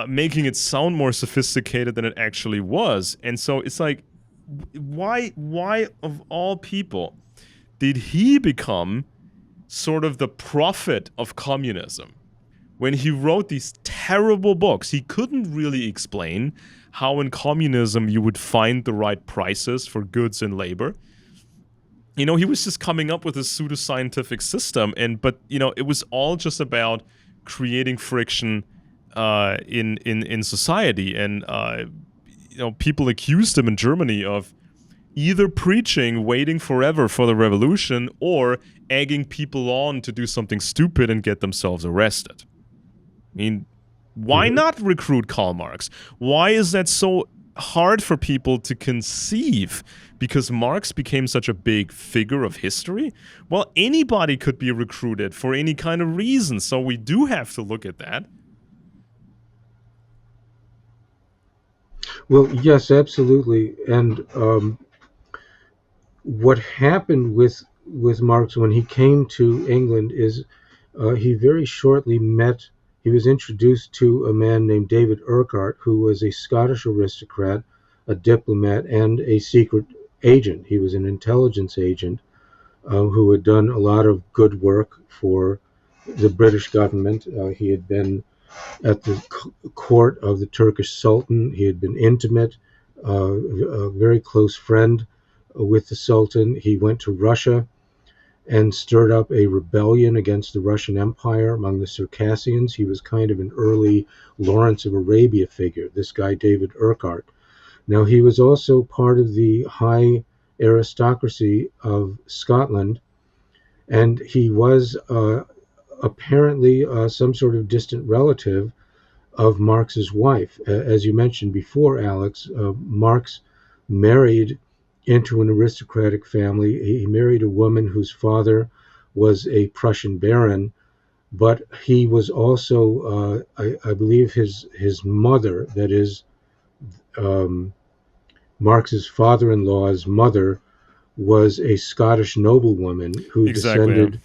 A: making it sound more sophisticated than it actually was. And so it's like, why of all people did he become sort of the prophet of communism? When he wrote these terrible books, he couldn't really explain how in communism you would find the right prices for goods and labor. He was just coming up with a pseudoscientific system, but it was all just about creating friction in society. And people accused him in Germany of either preaching, waiting forever for the revolution, or egging people on to do something stupid and get themselves arrested. I mean, why
B: Mhm.
A: not recruit Karl Marx? Why is that so hard for people to conceive? Because Marx became such a big figure of history? Well, anybody could be recruited for any kind of reason, so we do have to look at that.
B: Well, yes, absolutely. And what happened with Marx when he came to England is he very shortly met. He was introduced to a man named David Urquhart, who was a Scottish aristocrat, a diplomat, and a secret agent. He was an intelligence agent who had done a lot of good work for the British government. He had been at the court of the Turkish Sultan. He had been intimate, a very close friend with the Sultan. He went to Russia and stirred up a rebellion against the Russian Empire among the Circassians. He was kind of an early Lawrence of Arabia figure, this guy David Urquhart. Now, he was also part of the high aristocracy of Scotland, and he was apparently some sort of distant relative of Marx's wife. As you mentioned before, Alex, Marx married into an aristocratic family. He married a woman whose father was a Prussian baron, but he was also, I believe, his mother, that is, um, Marx's father-in-law's mother, was a Scottish noblewoman who
A: Exactly. Yeah.
B: descended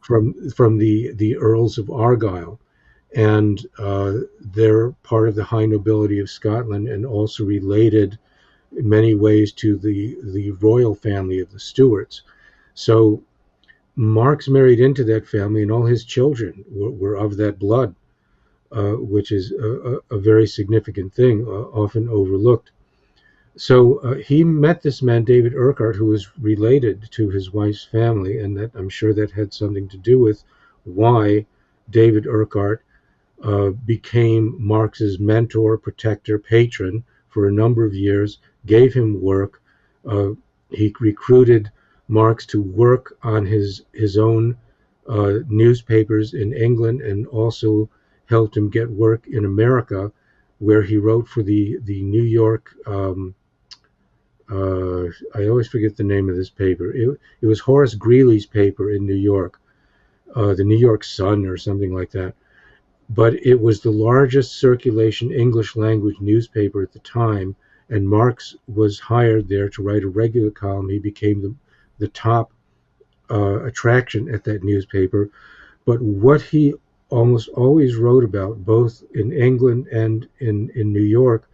B: from the Earls of Argyll, and they're part of the high nobility of Scotland, and also related in many ways to the royal family of the Stuarts. So Marx married into that family, and all his children were of that blood. which is a very significant thing, often overlooked. So he met this man, David Urquhart, who was related to his wife's family, and that I'm sure that had something to do with why David Urquhart became Marx's mentor, protector, patron for a number of years, gave him work. Uh, he recruited Marx to work on his own newspapers in England, and also helped him get work in America, where he wrote for the New York. I always forget the name of this paper. It was Horace Greeley's paper in New York, the New York Sun or something like that. But it was the largest circulation English language newspaper at the time, and Marx was hired there to write a regular column. He became the top attraction at that newspaper. But what he almost always wrote about, both in England and in New York,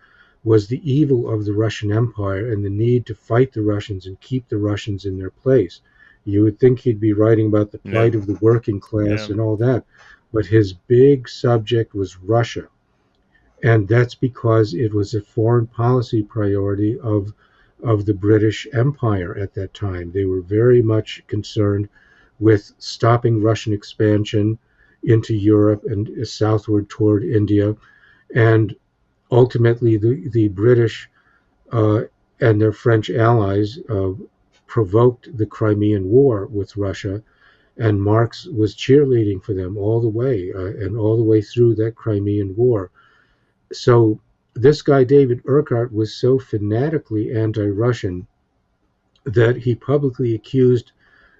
B: was the evil of the Russian Empire and the need to fight the Russians and keep the Russians in their place. You would think he'd be writing about the
A: Yeah.
B: plight of the working class
A: Yeah.
B: and all that, but his big subject was Russia. And that's because it was a foreign policy priority of the British Empire at that time. They were very much concerned with stopping Russian expansion into Europe and southward toward India. And ultimately, the British and their French allies provoked the Crimean War with Russia, and Marx was cheerleading for them all the way, and all the way through that Crimean War. So this guy, David Urquhart, was so fanatically anti-Russian that he publicly accused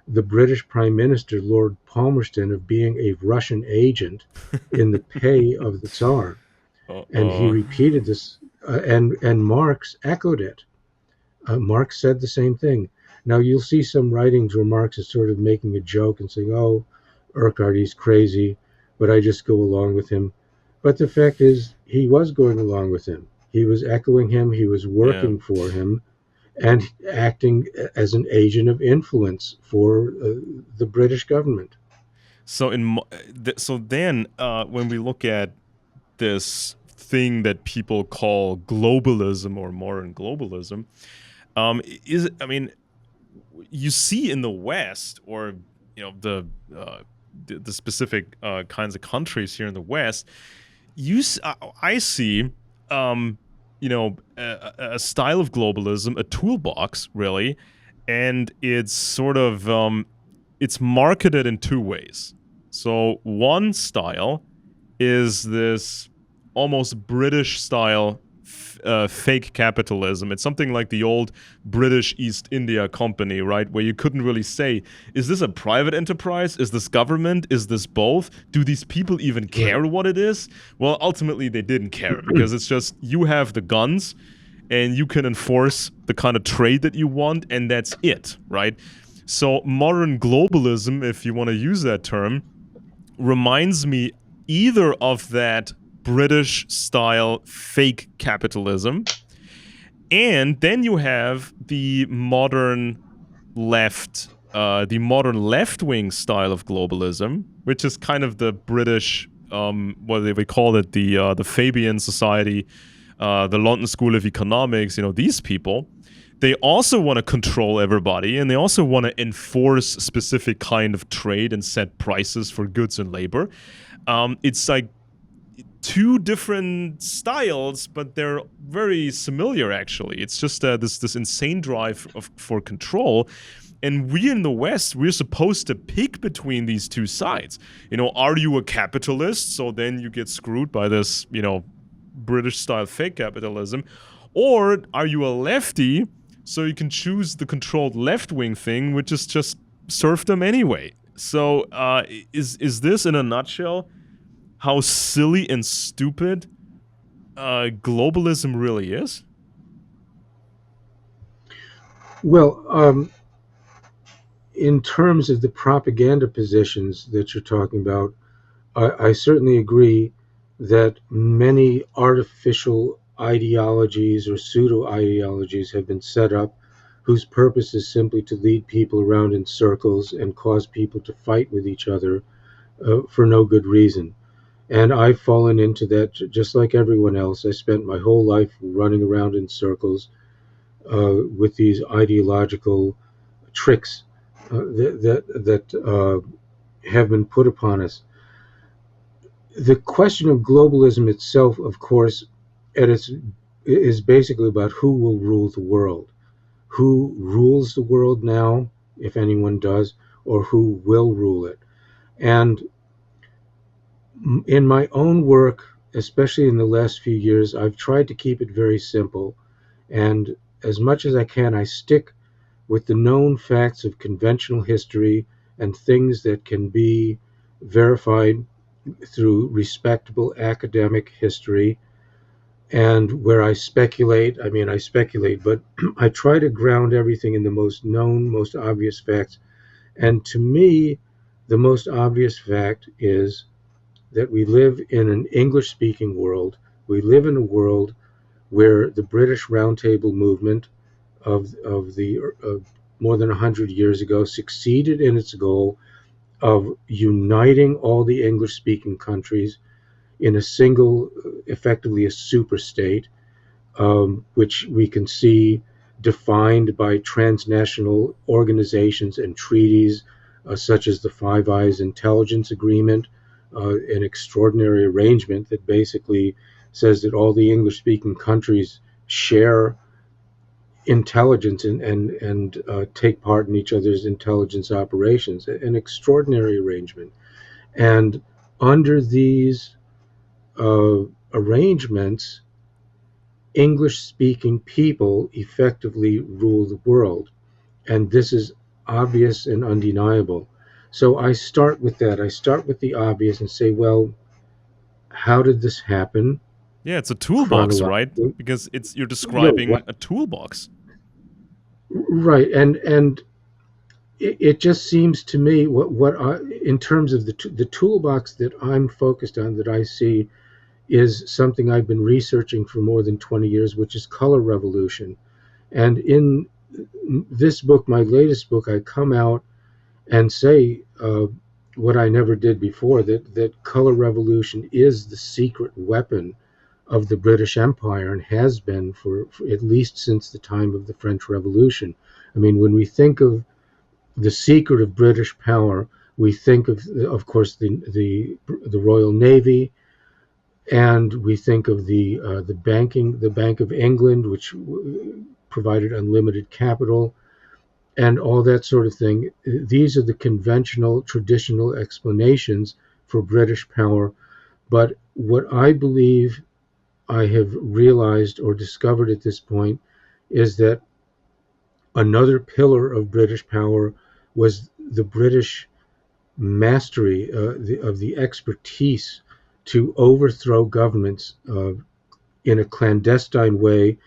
B: the British Prime Minister, Lord Palmerston, of being a Russian agent in the pay of the Tsar. And he
A: Uh-oh.
B: repeated this, and Marx echoed it. Marx said the same thing. Now you'll see some writings where Marx is sort of making a joke and saying, "Oh, Urquhart, he's crazy, but I just go along with him." But the fact is, he was going along with him. He was echoing him. He was
A: Yeah.
B: working for him, and acting as an agent of influence for the British government.
A: So so then when we look at this thing that people call globalism or modern globalism, is I mean, you see in the West, or the specific kinds of countries here in the West, I see a style of globalism, a toolbox really, and it's sort of it's marketed in two ways. So one style is this almost British style fake capitalism. It's something like the old British East India Company, right? Where you couldn't really say, is this a private enterprise? Is this government? Is this both? Do these people even care what it is? Well, ultimately, they didn't care, because it's just you have the guns and you can enforce the kind of trade that you want, and that's it, right? So modern globalism, if you want to use that term, reminds me either of that British style fake capitalism, and then you have the modern left wing style of globalism, which is kind of the British, what do they call it, the Fabian Society, the London School of Economics. These people, they also want to control everybody, and they also want to enforce specific kind of trade and set prices for goods and labor. It's like two different styles, but they're very similar, actually. It's just this insane drive for control. And we in the West, we're supposed to pick between these two sides. Are you a capitalist? So then you get screwed by this, British style fake capitalism. Or are you a lefty? So you can choose the controlled left-wing thing, which is just serfdom anyway. So is this, in a nutshell, how silly and stupid globalism really is?
B: Well, in terms of the propaganda positions that you're talking about, I certainly agree that many artificial ideologies or pseudo ideologies have been set up whose purpose is simply to lead people around in circles and cause people to fight with each other for no good reason. And I've fallen into that just like everyone else. I spent my whole life running around in circles with these ideological tricks that have been put upon us. The question of globalism itself, of course, at its is basically about who will rule the world, who rules the world now, if anyone does, or who will rule it. And in my own work, especially in the last few years, I've tried to keep it very simple. And as much as I can, I stick with the known facts of conventional history and things that can be verified through respectable academic history. And where I speculate, I mean, I speculate, but I try to ground everything in the most known, most obvious facts. And to me, the most obvious fact is that we live in an English speaking world. We live in a world where the British Roundtable movement of the more than 100 years ago succeeded in its goal of uniting all the English speaking countries in a single, effectively a super state, which we can see defined by transnational organizations and treaties, such as the Five Eyes Intelligence Agreement, an extraordinary arrangement that basically says that all the English speaking countries share intelligence and take part in each other's intelligence operations. An extraordinary arrangement. And under these arrangements, English speaking people effectively rule the world. And this is obvious and undeniable. So I start with that. I start with the obvious and say, well, how did this happen
A: Yeah, it's a toolbox, right?
B: chronologically?
A: Because you're
B: What?
A: describing a toolbox.
B: Right. And it just seems to me what I, in terms of the toolbox that I'm focused on, that I see, is something I've been researching for more than 20 years, which is color revolution. And in this book, my latest book, I come out and say what I never did before, that color revolution is the secret weapon of the British Empire and has been for at least since the time of the French Revolution. I mean, when we think of the secret of British power, we think of course, the Royal Navy, and we think of the Bank of England, which provided unlimited capital and all that sort of thing. These are the conventional, traditional explanations for British power. But what I believe I have realized or discovered at this point is that another pillar of British power was the British mastery of the expertise to overthrow governments in a clandestine way,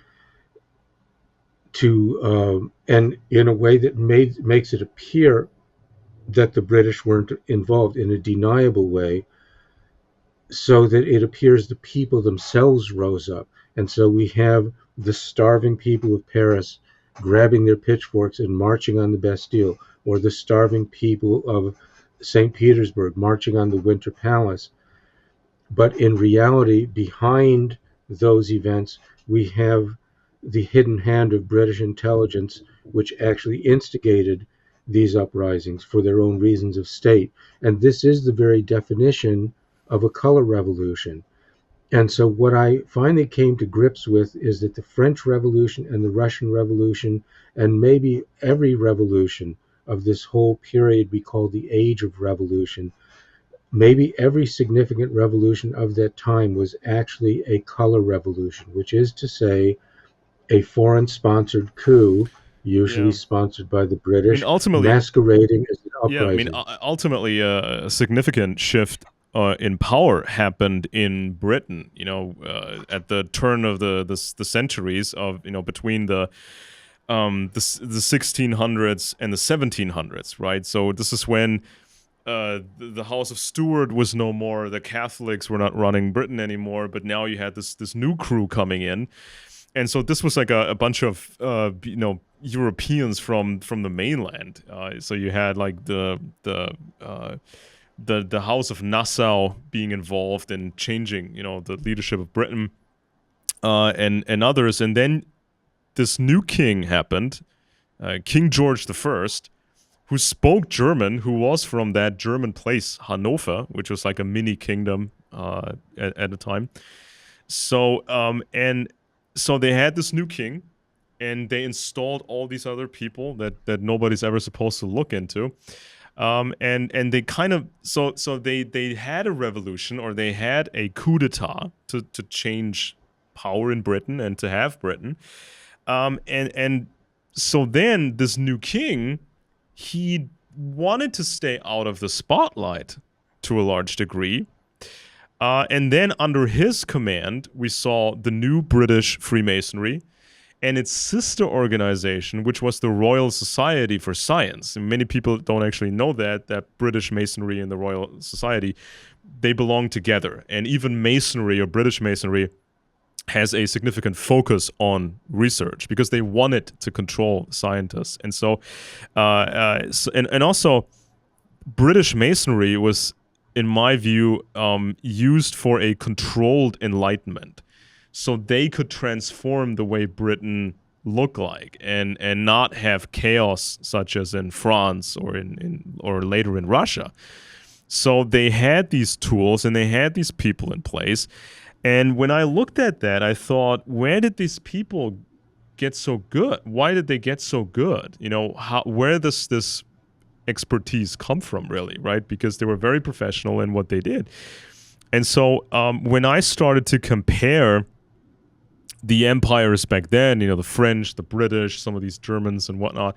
B: to and in a way that makes it appear that the British weren't involved, in a deniable way, so that it appears the people themselves rose up. And so we have the starving people of Paris grabbing their pitchforks and marching on the Bastille, or the starving people of St. Petersburg marching on the Winter Palace. But in reality, behind those events, we have the hidden hand of British intelligence, which actually instigated these uprisings for their own reasons of state. And this is the very definition of a color revolution. And so, what I finally came to grips with is that the French Revolution and the Russian Revolution, and maybe every revolution of this whole period we call the Age of Revolution, maybe every significant revolution of that time was actually a color revolution, which is to say, a foreign sponsored coup, usually
A: Yeah.
B: sponsored by the
A: I mean,
B: British,
A: ultimately,
B: masquerading as an
A: yeah, I mean,
B: uprising.
A: ultimately, a significant shift in power happened in Britain. At the turn of the centuries of between the 1600s and the 1700s, right? So this is when the House of Stuart was no more. The Catholics were not running Britain anymore, but now you had this new crew coming in, and so this was like a bunch of Europeans from the mainland. So you had like the the House of Nassau being involved in changing, the leadership of Britain, and others. And then this new king happened, King George I, who spoke German, who was from that German place, Hanover, which was like a mini kingdom at the time. So, and so they had this new king, and they installed all these other people that nobody's ever supposed to look into. And they kind of they had a revolution, or they had a coup d'état to change power in Britain and to have Britain. And so then this new king, he wanted to stay out of the spotlight to a large degree. And then under his command, we saw the new British Freemasonry and its sister organization, which was the Royal Society for Science. And many people don't actually know that British Masonry and the Royal Society, they belong together. And even Masonry, or British Masonry, has a significant focus on research because they wanted to control scientists. And so, and also, British Masonry was, in my view, used for a controlled enlightenment. So they could transform the way Britain looked like, and not have chaos such as in France or later in Russia. So they had these tools and they had these people in place. And when I looked at that, I thought, where did these people get so good? Why did they get so good? Where does this expertise come from, really, right? Because they were very professional in what they did. And so when I started to compare the empires back then, the French, the British, some of these Germans and whatnot,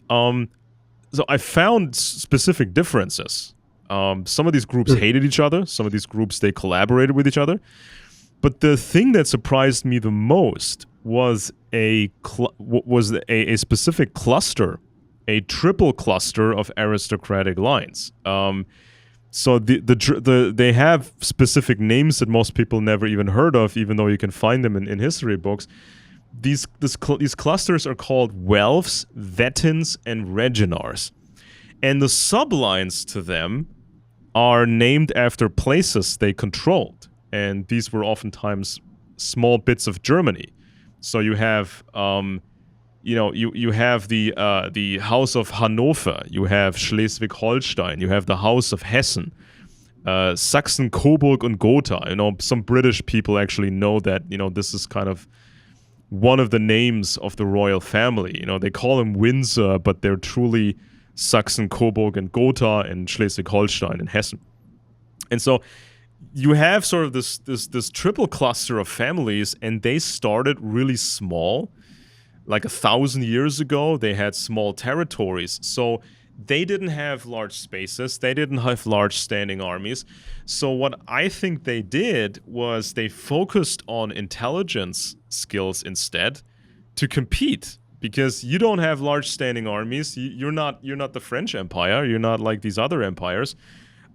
A: so I found specific differences. Some of these groups hated each other. Some of these groups, they collaborated with each other. But the thing that surprised me the most was a specific cluster, a triple cluster of aristocratic lines. So they have specific names that most people never even heard of, even though you can find them in history books. These clusters are called Welfs, Wettins, and Reginars. And the sublines to them are named after places they controlled. And these were oftentimes small bits of Germany. So you have, you have the House of Hanover, you have Schleswig-Holstein, you have the House of Hessen, Sachsen, Coburg, and Gotha. Some British people actually know that, this is kind of one of the names of the royal family. They call them Windsor, but they're truly Sachsen, Coburg, and Gotha, and Schleswig-Holstein and Hessen. And so you have sort of this triple cluster of families, and they started really small. Like 1,000 years ago, they had small territories. So they didn't have large spaces. They didn't have large standing armies. So what I think they did was they focused on intelligence skills instead to compete. Because you don't have large standing armies. You're not the French Empire. You're not like these other empires.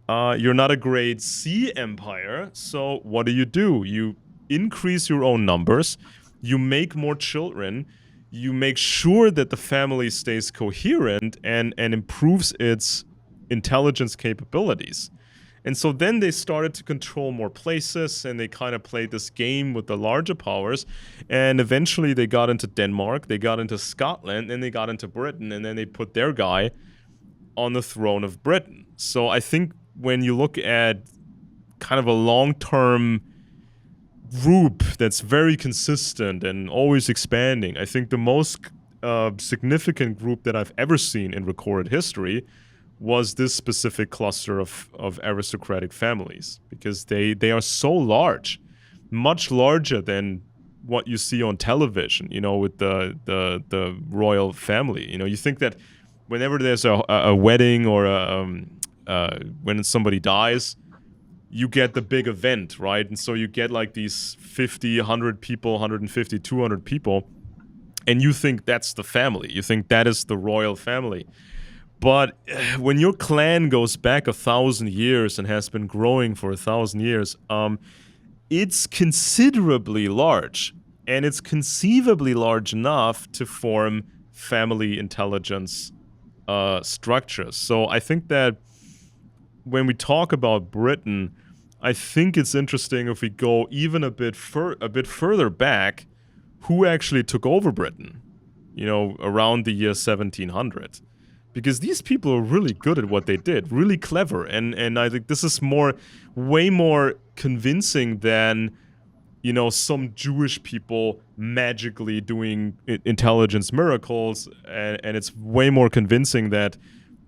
A: You're not a grade C empire, so what do? You increase your own numbers, you make more children, you make sure that the family stays coherent and improves its intelligence capabilities. And so then they started to control more places, and they kind of played this game with the larger powers, and eventually they got into Denmark, they got into Scotland, and they got into Britain, and then they put their guy on the throne of Britain. So I think when you look at kind of a long-term group that's very consistent and always expanding, I think the most significant group that I've ever seen in recorded history was this specific cluster of aristocratic families, because they are so large, much larger than what you see on television, with the royal family. You think that whenever there's a wedding or when somebody dies, you get the big event, right? And so you get like these 50, 100 people, 150, 200 people, and you think that's the family. You think that is the royal family. But when your clan goes back 1,000 years and has been growing for 1,000 years, it's considerably large. And it's conceivably large enough to form family intelligence structures. So I think that when we talk about Britain, I think it's interesting if we go even a bit further back, who actually took over Britain, around the year 1700. Because these people are really good at what they did, really clever, and I think this is way more convincing than some Jewish people magically doing intelligence miracles, and it's way more convincing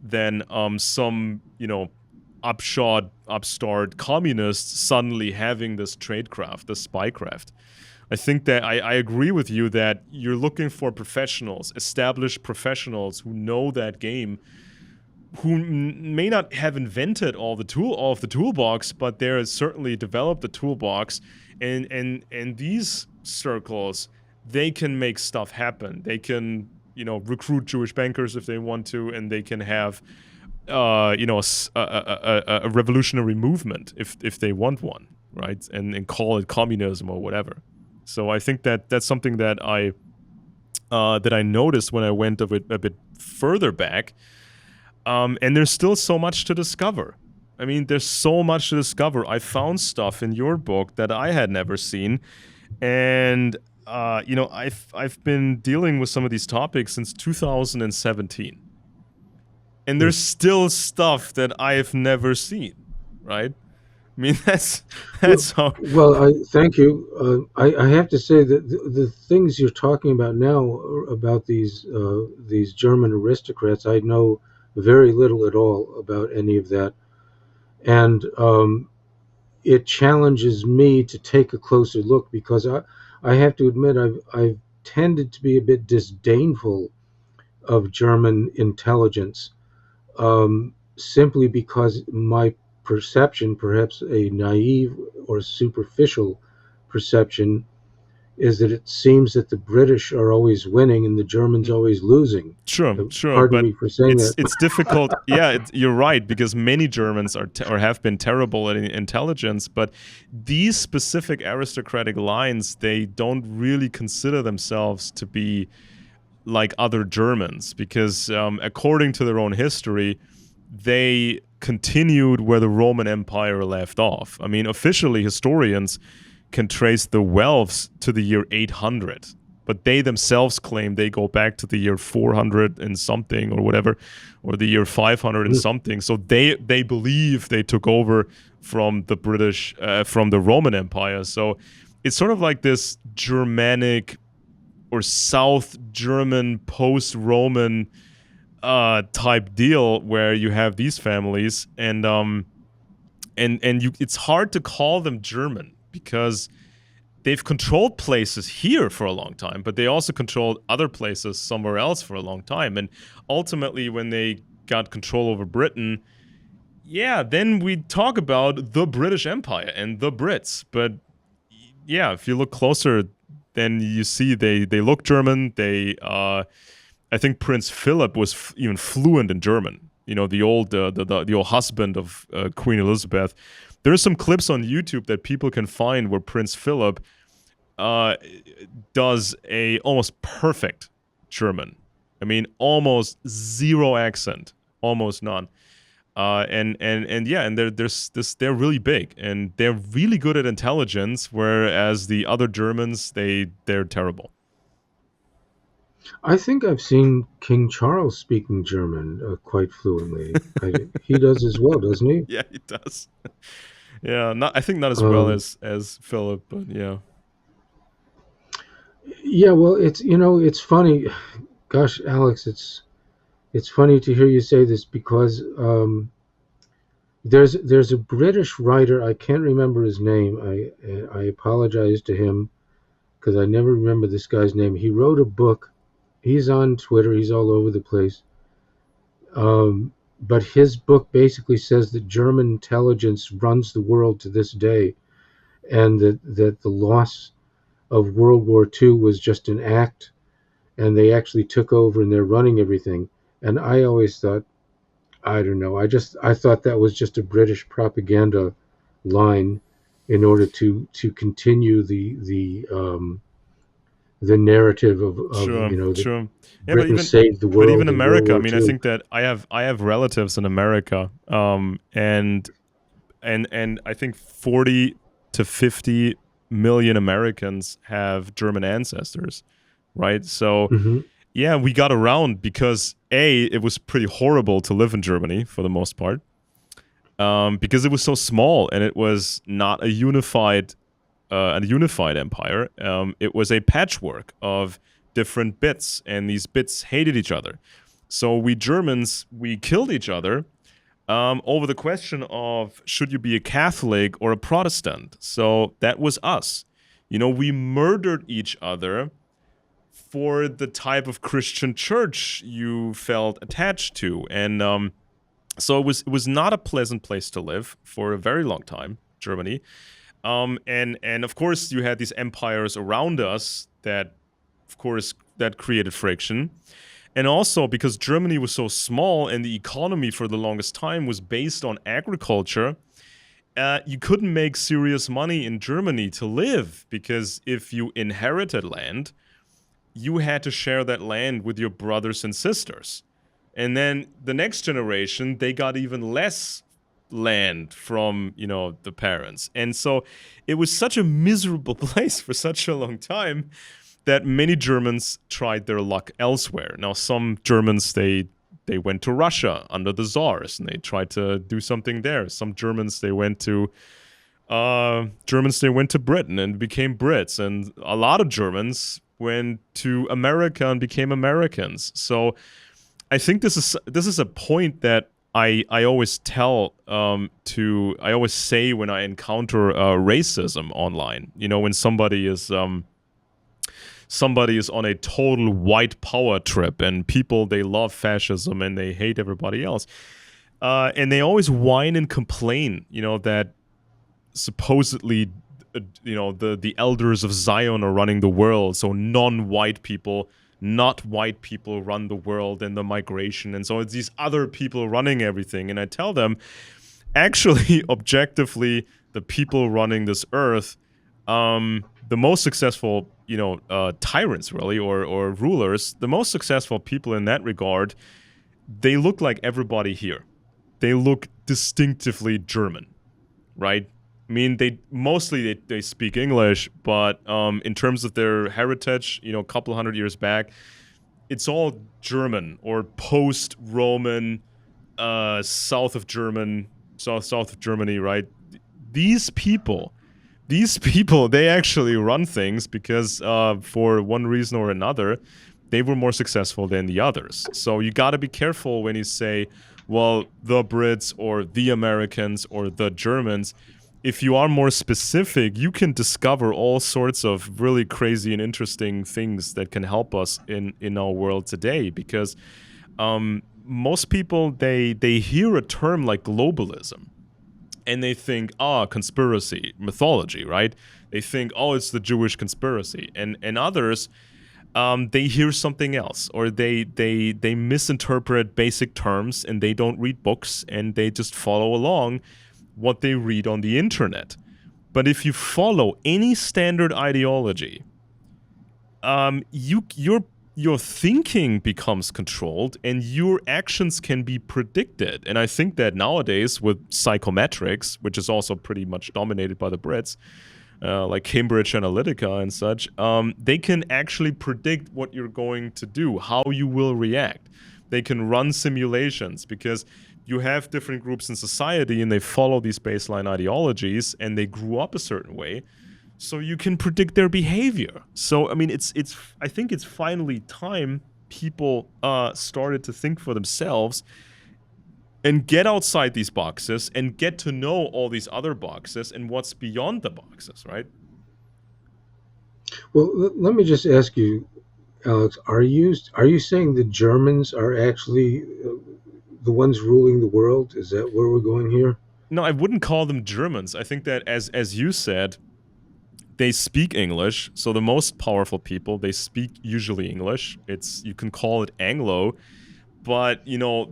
A: than some upstart communists suddenly having this tradecraft, this spycraft. I think that I agree with you that you're looking for professionals, established professionals who know that game, who may not have invented all of the toolbox, but they're certainly developed the toolbox, and these circles, they can make stuff happen. They can recruit Jewish bankers if they want to, and they can have a revolutionary movement if they want one, right? And call it communism or whatever. So I think that that's something that I noticed when I went a bit further back. And there's still so much to discover. I mean, there's so much to discover. I found stuff in your book that I had never seen, and I've been dealing with some of these topics since 2017, and there's still stuff that I've never seen. Right? I mean, that's how.
B: Well, I thank you. I have to say that the things you're talking about now about these German aristocrats, I know very little at all about any of that, and it challenges me to take a closer look because I have to admit I've tended to be a bit disdainful of German intelligence, simply because my perception, perhaps a naive or superficial perception, is that it seems that the British are always winning and the Germans always losing.
A: Sure,
B: Pardon
A: but
B: me for saying that.
A: it's difficult. Yeah, you're right, because many Germans or have been terrible at intelligence, but these specific aristocratic lines, they don't really consider themselves to be like other Germans, because according to their own history, they continued where the Roman Empire left off. I mean, officially, historians can trace the Welfs to the year 800, but they themselves claim they go back to the year 400 and something or whatever, or the year 500 and something. So they believe they took over from the British, from the Roman Empire. So it's sort of like this Germanic or South German post-Roman type deal where you have these families, and it's hard to call them German because they've controlled places here for a long time, but they also controlled other places somewhere else for a long time. And ultimately, when they got control over Britain, yeah, then we talk about the British Empire and the Brits. But yeah, if you look closer, then you see they look German. I think Prince Philip was even fluent in German. The old husband of Queen Elizabeth. There are some clips on YouTube that people can find where Prince Philip does a almost perfect German. I mean, almost zero accent, almost none. And they're really big, and they're really good at intelligence, whereas the other Germans, they're terrible.
B: I think I've seen King Charles speaking German quite fluently. He does as well, doesn't he?
A: Yeah, he does. Yeah, I think not as well as Philip, but yeah.
B: Yeah, well, it's funny. Gosh, Alex, it's funny to hear you say this because there's a British writer. I can't remember his name. I apologize to him because I never remember this guy's name. He wrote a book. He's on Twitter. He's all over the place. But his book basically says that German intelligence runs the world to this day, and that the loss of World War II was just an act, and they actually took over and they're running everything. And I always thought, I don't know, I thought that was just a British propaganda line in order to continue the narrative of
A: Sure,
B: that
A: sure. Yeah,
B: Britain saved the
A: but even
B: world in World
A: America. I
B: War
A: mean, I
B: II.
A: think that I have relatives in America, and I think 40 to 50 million Americans have German ancestors, right? So
B: Hmm.
A: yeah, we got around because it was pretty horrible to live in Germany for the most part, because it was so small and it was not a unified empire. It was a patchwork of different bits, and these bits hated each other. So we Germans, we killed each other over the question of should you be a Catholic or a Protestant. So that was us. We murdered each other for the type of Christian church you felt attached to, and so it was not a pleasant place to live for a very long time, Germany. And of course you had these empires around us that, of course, that created friction. And also because Germany was so small and the economy for the longest time was based on agriculture, you couldn't make serious money in Germany to live, because if you inherited land, you had to share that land with your brothers and sisters. And then the next generation, they got even less land from, the parents. And so it was such a miserable place for such a long time that many Germans tried their luck elsewhere. Now, some Germans, they went to Russia under the Tsars and they tried to do something there. Some Germans, they went to Britain and became Brits, and a lot of Germans went to America and became Americans. So I think this is a point that I always I always say when I encounter racism online. When somebody is on a total white power trip, and people, they love fascism and they hate everybody else, and they always whine and complain. That supposedly, the elders of Zion are running the world, so non-white people, not white people, run the world and the migration, and so it's these other people running everything. And I tell them, actually, objectively, the people running this earth, the most successful, tyrants, really, or rulers, the most successful people in that regard, they look like everybody here. They look distinctively German, right? I mean, they speak English, but in terms of their heritage, a couple hundred years back, it's all German or post-Roman, south of Germany, right? These people, they actually run things because, for one reason or another, they were more successful than the others. So you got to be careful when you say, well, the Brits or the Americans or the Germans. If you are more specific, you can discover all sorts of really crazy and interesting things that can help us in our world today. Because most people, they hear a term like globalism, and they think, conspiracy, mythology, right? They think, it's the Jewish conspiracy, and others, they hear something else, or they misinterpret basic terms, and they don't read books, and they just follow along what they read on the internet. But if you follow any standard ideology, your thinking becomes controlled and your actions can be predicted. And I think that nowadays with psychometrics, which is also pretty much dominated by the Brits, like Cambridge Analytica and such, they can actually predict what you're going to do, how you will react. They can run simulations because you have different groups in society and they follow these baseline ideologies and they grew up a certain way. So you can predict their behavior. So I mean, I think it's finally time people started to think for themselves and get outside these boxes and get to know all these other boxes and what's beyond the boxes, right?
B: Well, let me just ask you, Alex, are you saying the Germans are actually the ones ruling the world? Is that where we're going here?
A: No, I wouldn't call them Germans. I think that, as you said, they speak English. So the most powerful people, they speak usually English. You can call it Anglo, but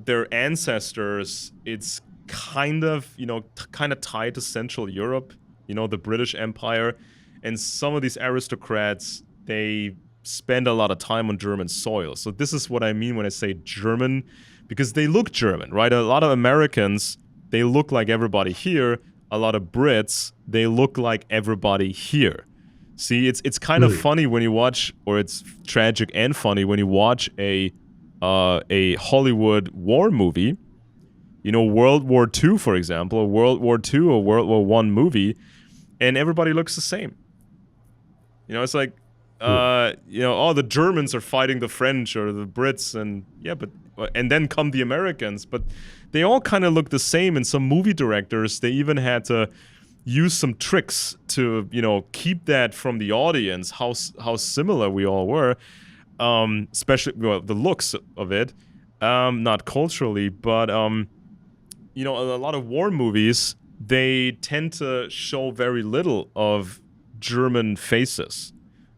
A: their ancestors, it's kind of tied to Central Europe, the British Empire, and some of these aristocrats, they spend a lot of time on German soil. So this is what I mean when I say German, because they look German, right? A lot of Americans, they look like everybody here. A lot of Brits, they look like everybody here. See, it's kind of funny when you watch, or it's tragic and funny when you watch a Hollywood war movie. You know, World War II, for example, a World War II or World War I movie, and everybody looks the same. You know, it's like, you know, oh, the Germans are fighting the French or the Brits, and yeah, and then come the Americans, but they all kind of look the same. And some movie directors, they even had to use some tricks to, you know, keep that from the audience, how similar we all were, especially the looks of it, not culturally, but you know, a lot of war movies, they tend to show very little of German faces,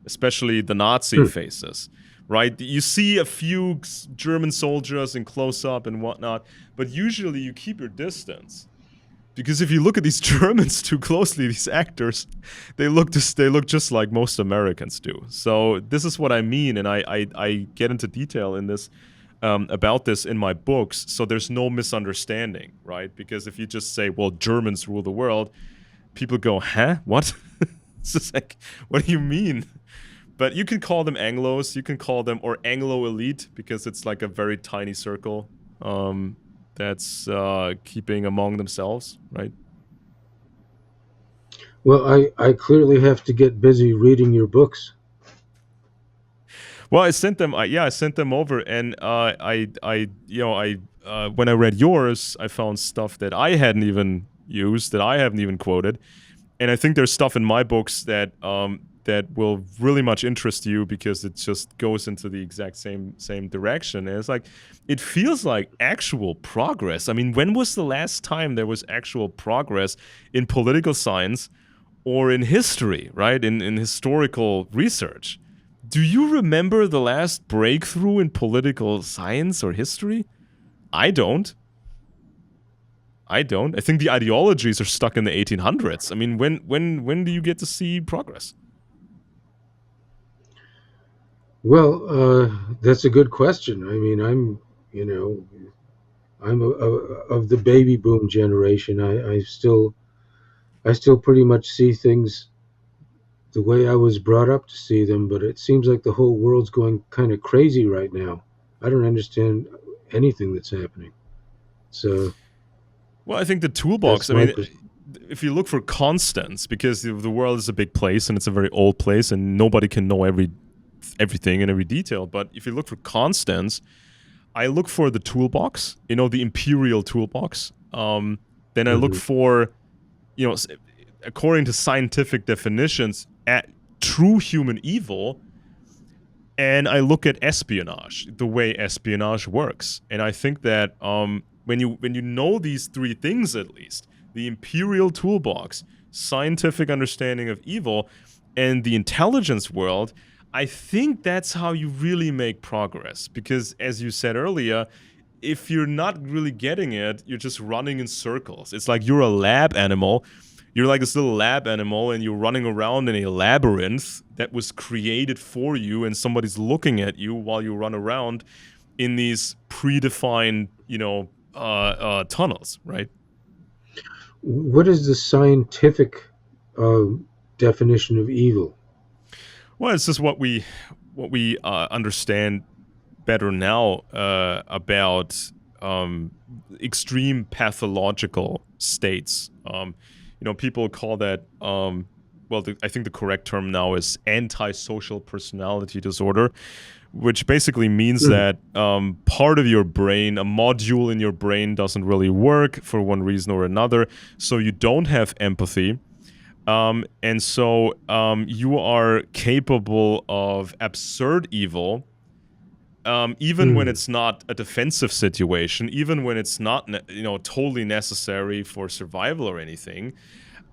A: especially the Nazi faces, right? You see a few German soldiers in close-up and whatnot, but usually you keep your distance. Because if you look at these Germans too closely, these actors, they look just like most Americans do. So this is what I mean, and I get into detail in this about this in my books, so there's no misunderstanding, right? Because if you just say, well, Germans rule the world, people go, huh? What? It's just like, what do you mean? But you can call them Anglos, you can call them, or Anglo elite, because it's like a very tiny circle that's keeping among themselves, right?
B: Well, I clearly have to get busy reading your books.
A: Well, I sent them. I sent them over, and when I read yours, I found stuff that I hadn't even used, that I haven't even quoted, and I think there's stuff in my books that that will really much interest you because it just goes into the exact same direction. And it's like, it feels like actual progress. I mean, when was the last time there was actual progress in political science or in history, right? In historical research. Do you remember the last breakthrough in political science or history? I don't. I think the ideologies are stuck in the 1800s. I mean, when do you get to see progress?
B: Well, that's a good question. I mean, I'm of the baby boom generation. I still pretty much see things the way I was brought up to see them, but it seems like the whole world's going kind of crazy right now. I don't understand anything that's happening. So,
A: well, I think the toolbox, I mean, if you look for constants, because the world is a big place and it's a very old place and nobody can know everything and every detail, but if you look for constants, I look for the toolbox, you know, the imperial toolbox. Then I look for, you know, according to scientific definitions, at true human evil, and I look at espionage, the way espionage works. And I think that when you know these three things, at least, the imperial toolbox, scientific understanding of evil, and the intelligence world, I think that's how you really make progress. Because as you said earlier, if you're not really getting it, you're just running in circles. It's like you're a lab animal. You're like this little lab animal, and you're running around in a labyrinth that was created for you, and somebody's looking at you while you run around in these predefined, you know, tunnels, right?
B: what is the scientific definition of evil?
A: Well, it's just what we understand better now about extreme pathological states. You know, people call that, I think the correct term now is antisocial personality disorder, which basically means that part of your brain, a module in your brain doesn't really work for one reason or another, so you don't have empathy. And so you are capable of absurd evil, even when it's not a defensive situation, even when it's not, totally necessary for survival or anything.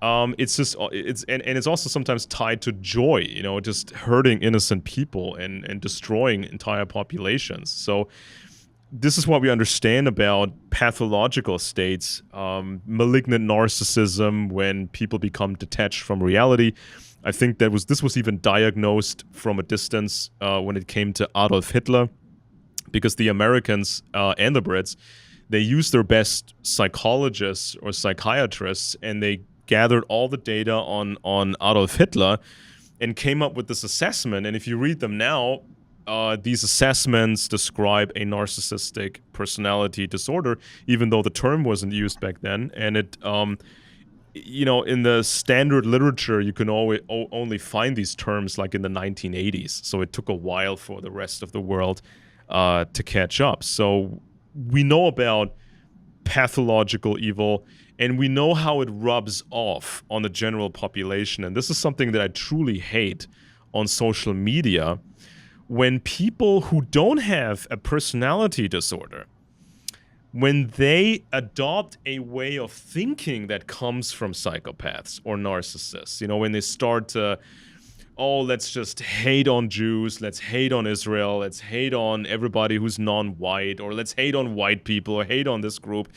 A: It's also sometimes tied to joy, you know, just hurting innocent people and destroying entire populations. So this is what we understand about pathological states, malignant narcissism, when people become detached from reality, I think this was even diagnosed from a distance when it came to Adolf Hitler, because the Americans and the Brits, they used their best psychologists or psychiatrists, and they gathered all the data on Adolf Hitler and came up with this assessment. And if you read them now, these assessments describe a narcissistic personality disorder, even though the term wasn't used back then. And it, in the standard literature, you can always only find these terms like in the 1980s. So it took a while for the rest of the world to catch up. So we know about pathological evil, and we know how it rubs off on the general population. And this is something that I truly hate on social media, when people who don't have a personality disorder, when they adopt a way of thinking that comes from psychopaths or narcissists, when they start to, let's just hate on Jews, let's hate on Israel, let's hate on everybody who's non-white, or let's hate on white people, or hate on this group,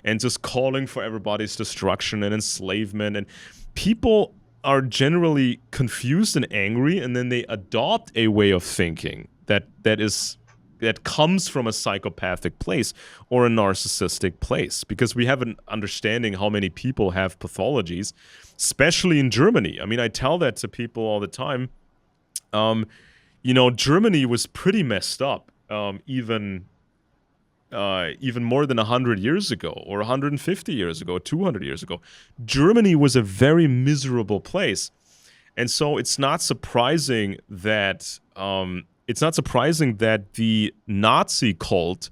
A: and just calling for everybody's destruction and enslavement. And people are generally confused and angry, and then they adopt a way of thinking that comes from a psychopathic place or a narcissistic place, because we have an understanding how many people have pathologies, especially in Germany. I mean, I tell that to people all the time. Germany was pretty messed up, even more than 100 years ago, or 150 years ago, 200 years ago. Germany was a very miserable place. And so it's not surprising that the Nazi cult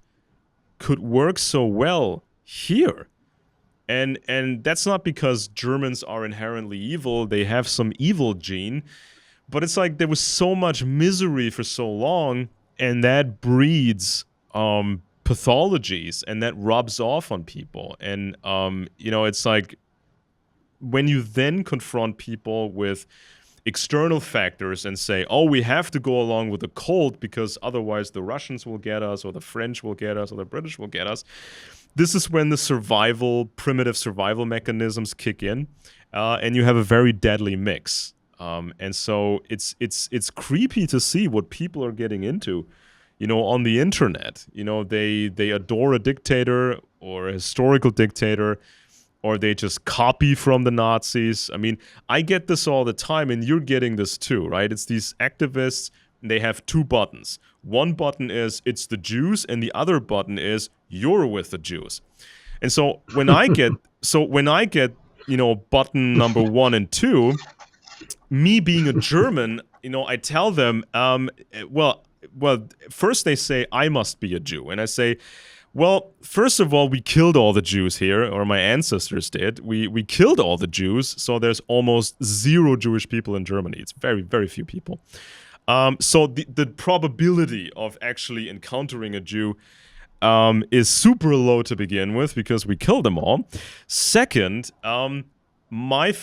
A: could work so well here. And that's not because Germans are inherently evil. They have some evil gene. But it's like there was so much misery for so long, and that breeds pathologies, and that rubs off on people. And, it's like when you then confront people with external factors and say, we have to go along with the cult because otherwise the Russians will get us, or the French will get us, or the British will get us. This is when the primitive survival mechanisms kick in, and you have a very deadly mix. And so it's creepy to see what people are getting into, on the internet. They adore a dictator or a historical dictator, or they just copy from the Nazis. I mean, I get this all the time, and you're getting this too, right? It's these activists, and they have two buttons. One button is, it's the Jews, and the other button is, you're with the Jews. And so when I get, button number 1 and 2, me being a German, I tell them, well, first they say, I must be a Jew. And I say, well, first of all, we killed all the Jews here, or my ancestors did. We killed all the Jews, so there's almost zero Jewish people in Germany. It's very, very few people. So the probability of actually encountering a Jew is super low to begin with, because we killed them all. Second, my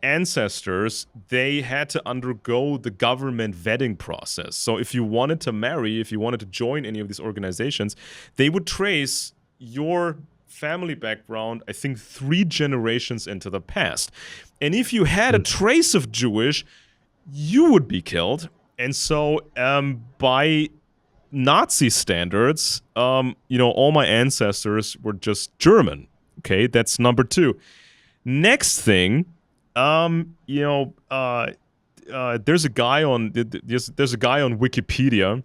A: ancestors, they had to undergo the government vetting process. So if you wanted to marry, if you wanted to join any of these organizations, they would trace your family background, I think 3 generations into the past. And if you had a trace of Jewish, you would be killed. And so by Nazi standards, all my ancestors were just German. Okay, that's number 2. Next thing, there's a guy on Wikipedia.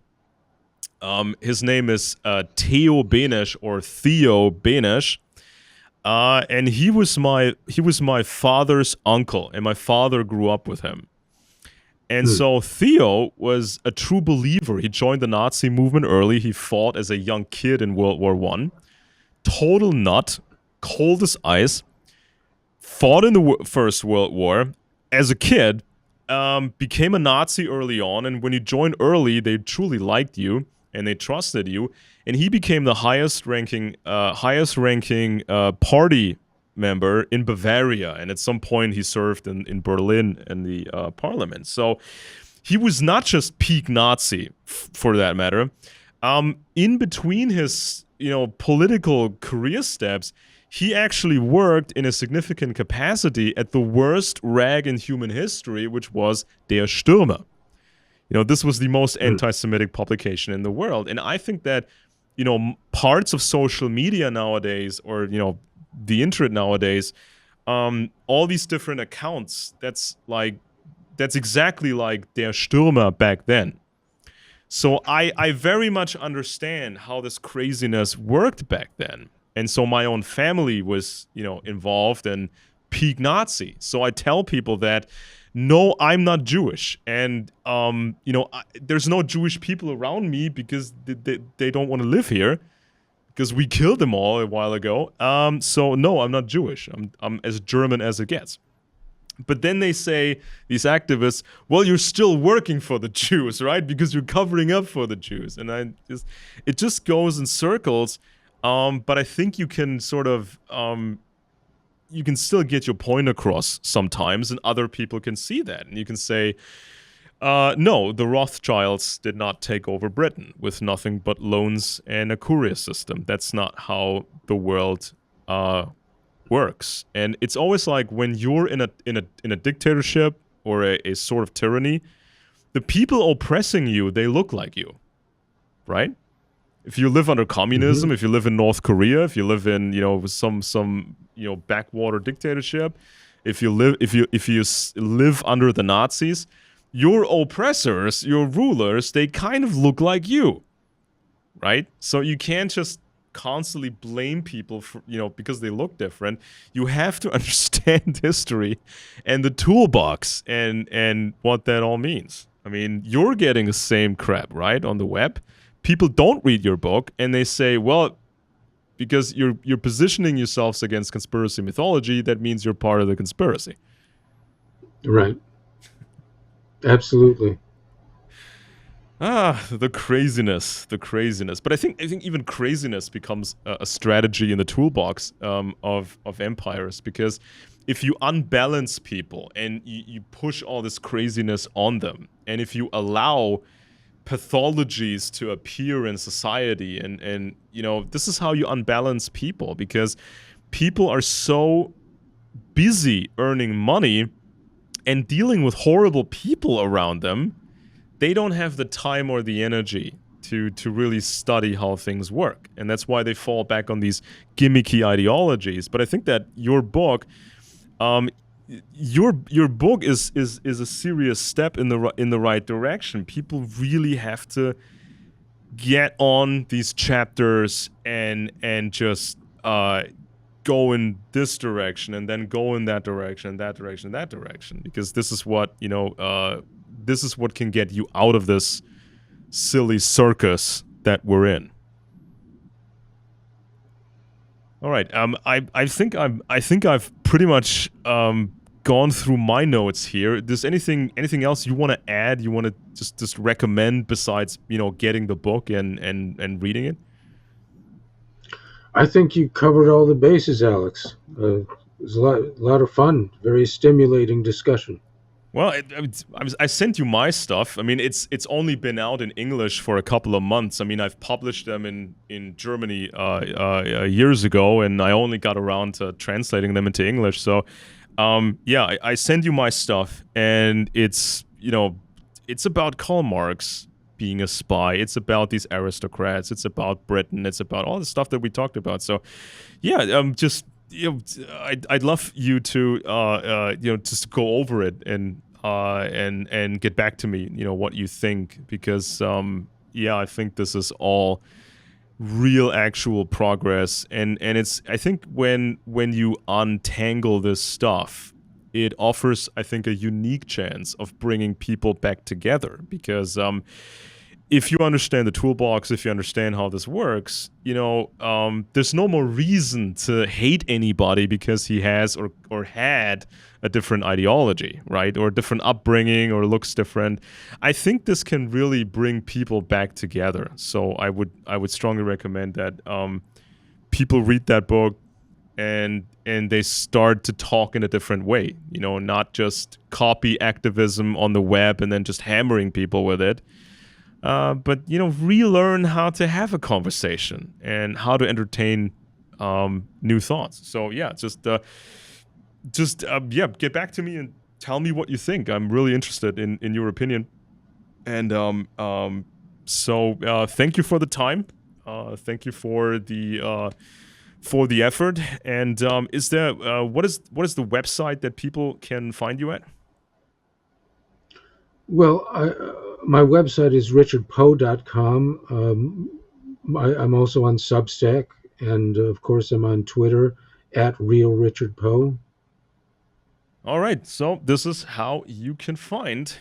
A: His name is Theo Benesch, or Theo Benesch, and he was my father's uncle, and my father grew up with him. And so Theo was a true believer. He joined the Nazi movement early. He fought as a young kid in World War I. Total nut, cold as ice. Fought in the First World War as a kid, became a Nazi early on, and when you joined early, they truly liked you and they trusted you, and he became the highest ranking party member in Bavaria, and at some point he served in Berlin in the parliament. So he was not just peak Nazi, for that matter. In between his political career steps, he actually worked in a significant capacity at the worst rag in human history, which was Der Stürmer. This was the most anti-Semitic publication in the world. And I think that, parts of social media nowadays, or, the internet nowadays, all these different accounts, that's exactly like Der Stürmer back then. So I very much understand how this craziness worked back then. And so my own family was, involved in peak Nazi. So I tell people that, no, I'm not Jewish. And, there's no Jewish people around me because they don't want to live here because we killed them all a while ago. So no, I'm not Jewish. I'm as German as it gets. But then they say, these activists, well, you're still working for the Jews, right? Because you're covering up for the Jews. And it just goes in circles. But I think you can sort of, you can still get your point across sometimes, and other people can see that. And you can say, no, the Rothschilds did not take over Britain with nothing but loans and a courier system. That's not how the world works. And it's always like when you're in a dictatorship or a sort of tyranny, the people oppressing you, they look like you, right? If you live under communism, if you live in North Korea, if you live in some backwater dictatorship, if you live under the Nazis, your oppressors, your rulers, they kind of look like you, right? So you can't just constantly blame people for, because they look different. You have to understand history and the toolbox and what that all means. I mean, you're getting the same crap, right, on the web. People don't read your book and they say, well, because you're positioning yourselves against conspiracy mythology, that means you're part of the conspiracy.
B: Right. Absolutely.
A: The craziness. But I think even craziness becomes a strategy in the toolbox of empires, because if you unbalance people and you push all this craziness on them, and if you allow pathologies to appear in society, and this is how you unbalance people, because people are so busy earning money and dealing with horrible people around them, they don't have the time or the energy to really study how things work. And that's why they fall back on these gimmicky ideologies. But I think that your book your book is a serious step in the right direction. People really have to get on these chapters and just go in this direction and then go in that direction, because this is what can get you out of this silly circus that we're in. All right. I think I've pretty much gone through my notes here. Does anything else you want to add? You want to just recommend besides getting the book and reading it?
B: I think you covered all the bases, Alex. It was a lot of fun, very stimulating discussion.
A: Well, I sent you my stuff. I mean, it's only been out in English for a couple of months. I mean, I've published them in Germany years ago, and I only got around to translating them into English. So, I send you my stuff, and it's about Karl Marx being a spy. It's about these aristocrats. It's about Britain. It's about all the stuff that we talked about. So, I'd love you to just go over it and get back to me, what you think, because I think this is all real actual progress, and it's, I think when you untangle this stuff, it offers, I think, a unique chance of bringing people back together, because if you understand the toolbox, if you understand how this works, there's no more reason to hate anybody because he has or had a different ideology, right? Or a different upbringing, or looks different. I think this can really bring people back together. So I would strongly recommend that people read that book and they start to talk in a different way, not just copy activism on the web and then just hammering people with it. But relearn how to have a conversation and how to entertain new thoughts. So yeah, just get back to me and tell me what you think. I'm really interested in your opinion. And thank you for the time. Thank you for the effort. And is there what is the website that people can find you at?
B: Well, my website is richardpoe.com. I'm also on Substack, and of course, I'm on Twitter at Real Richard Poe.
A: All right, so this is how you can find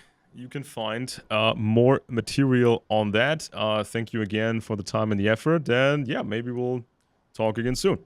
A: more material on that. Thank you again for the time and the effort, and yeah, maybe we'll talk again soon.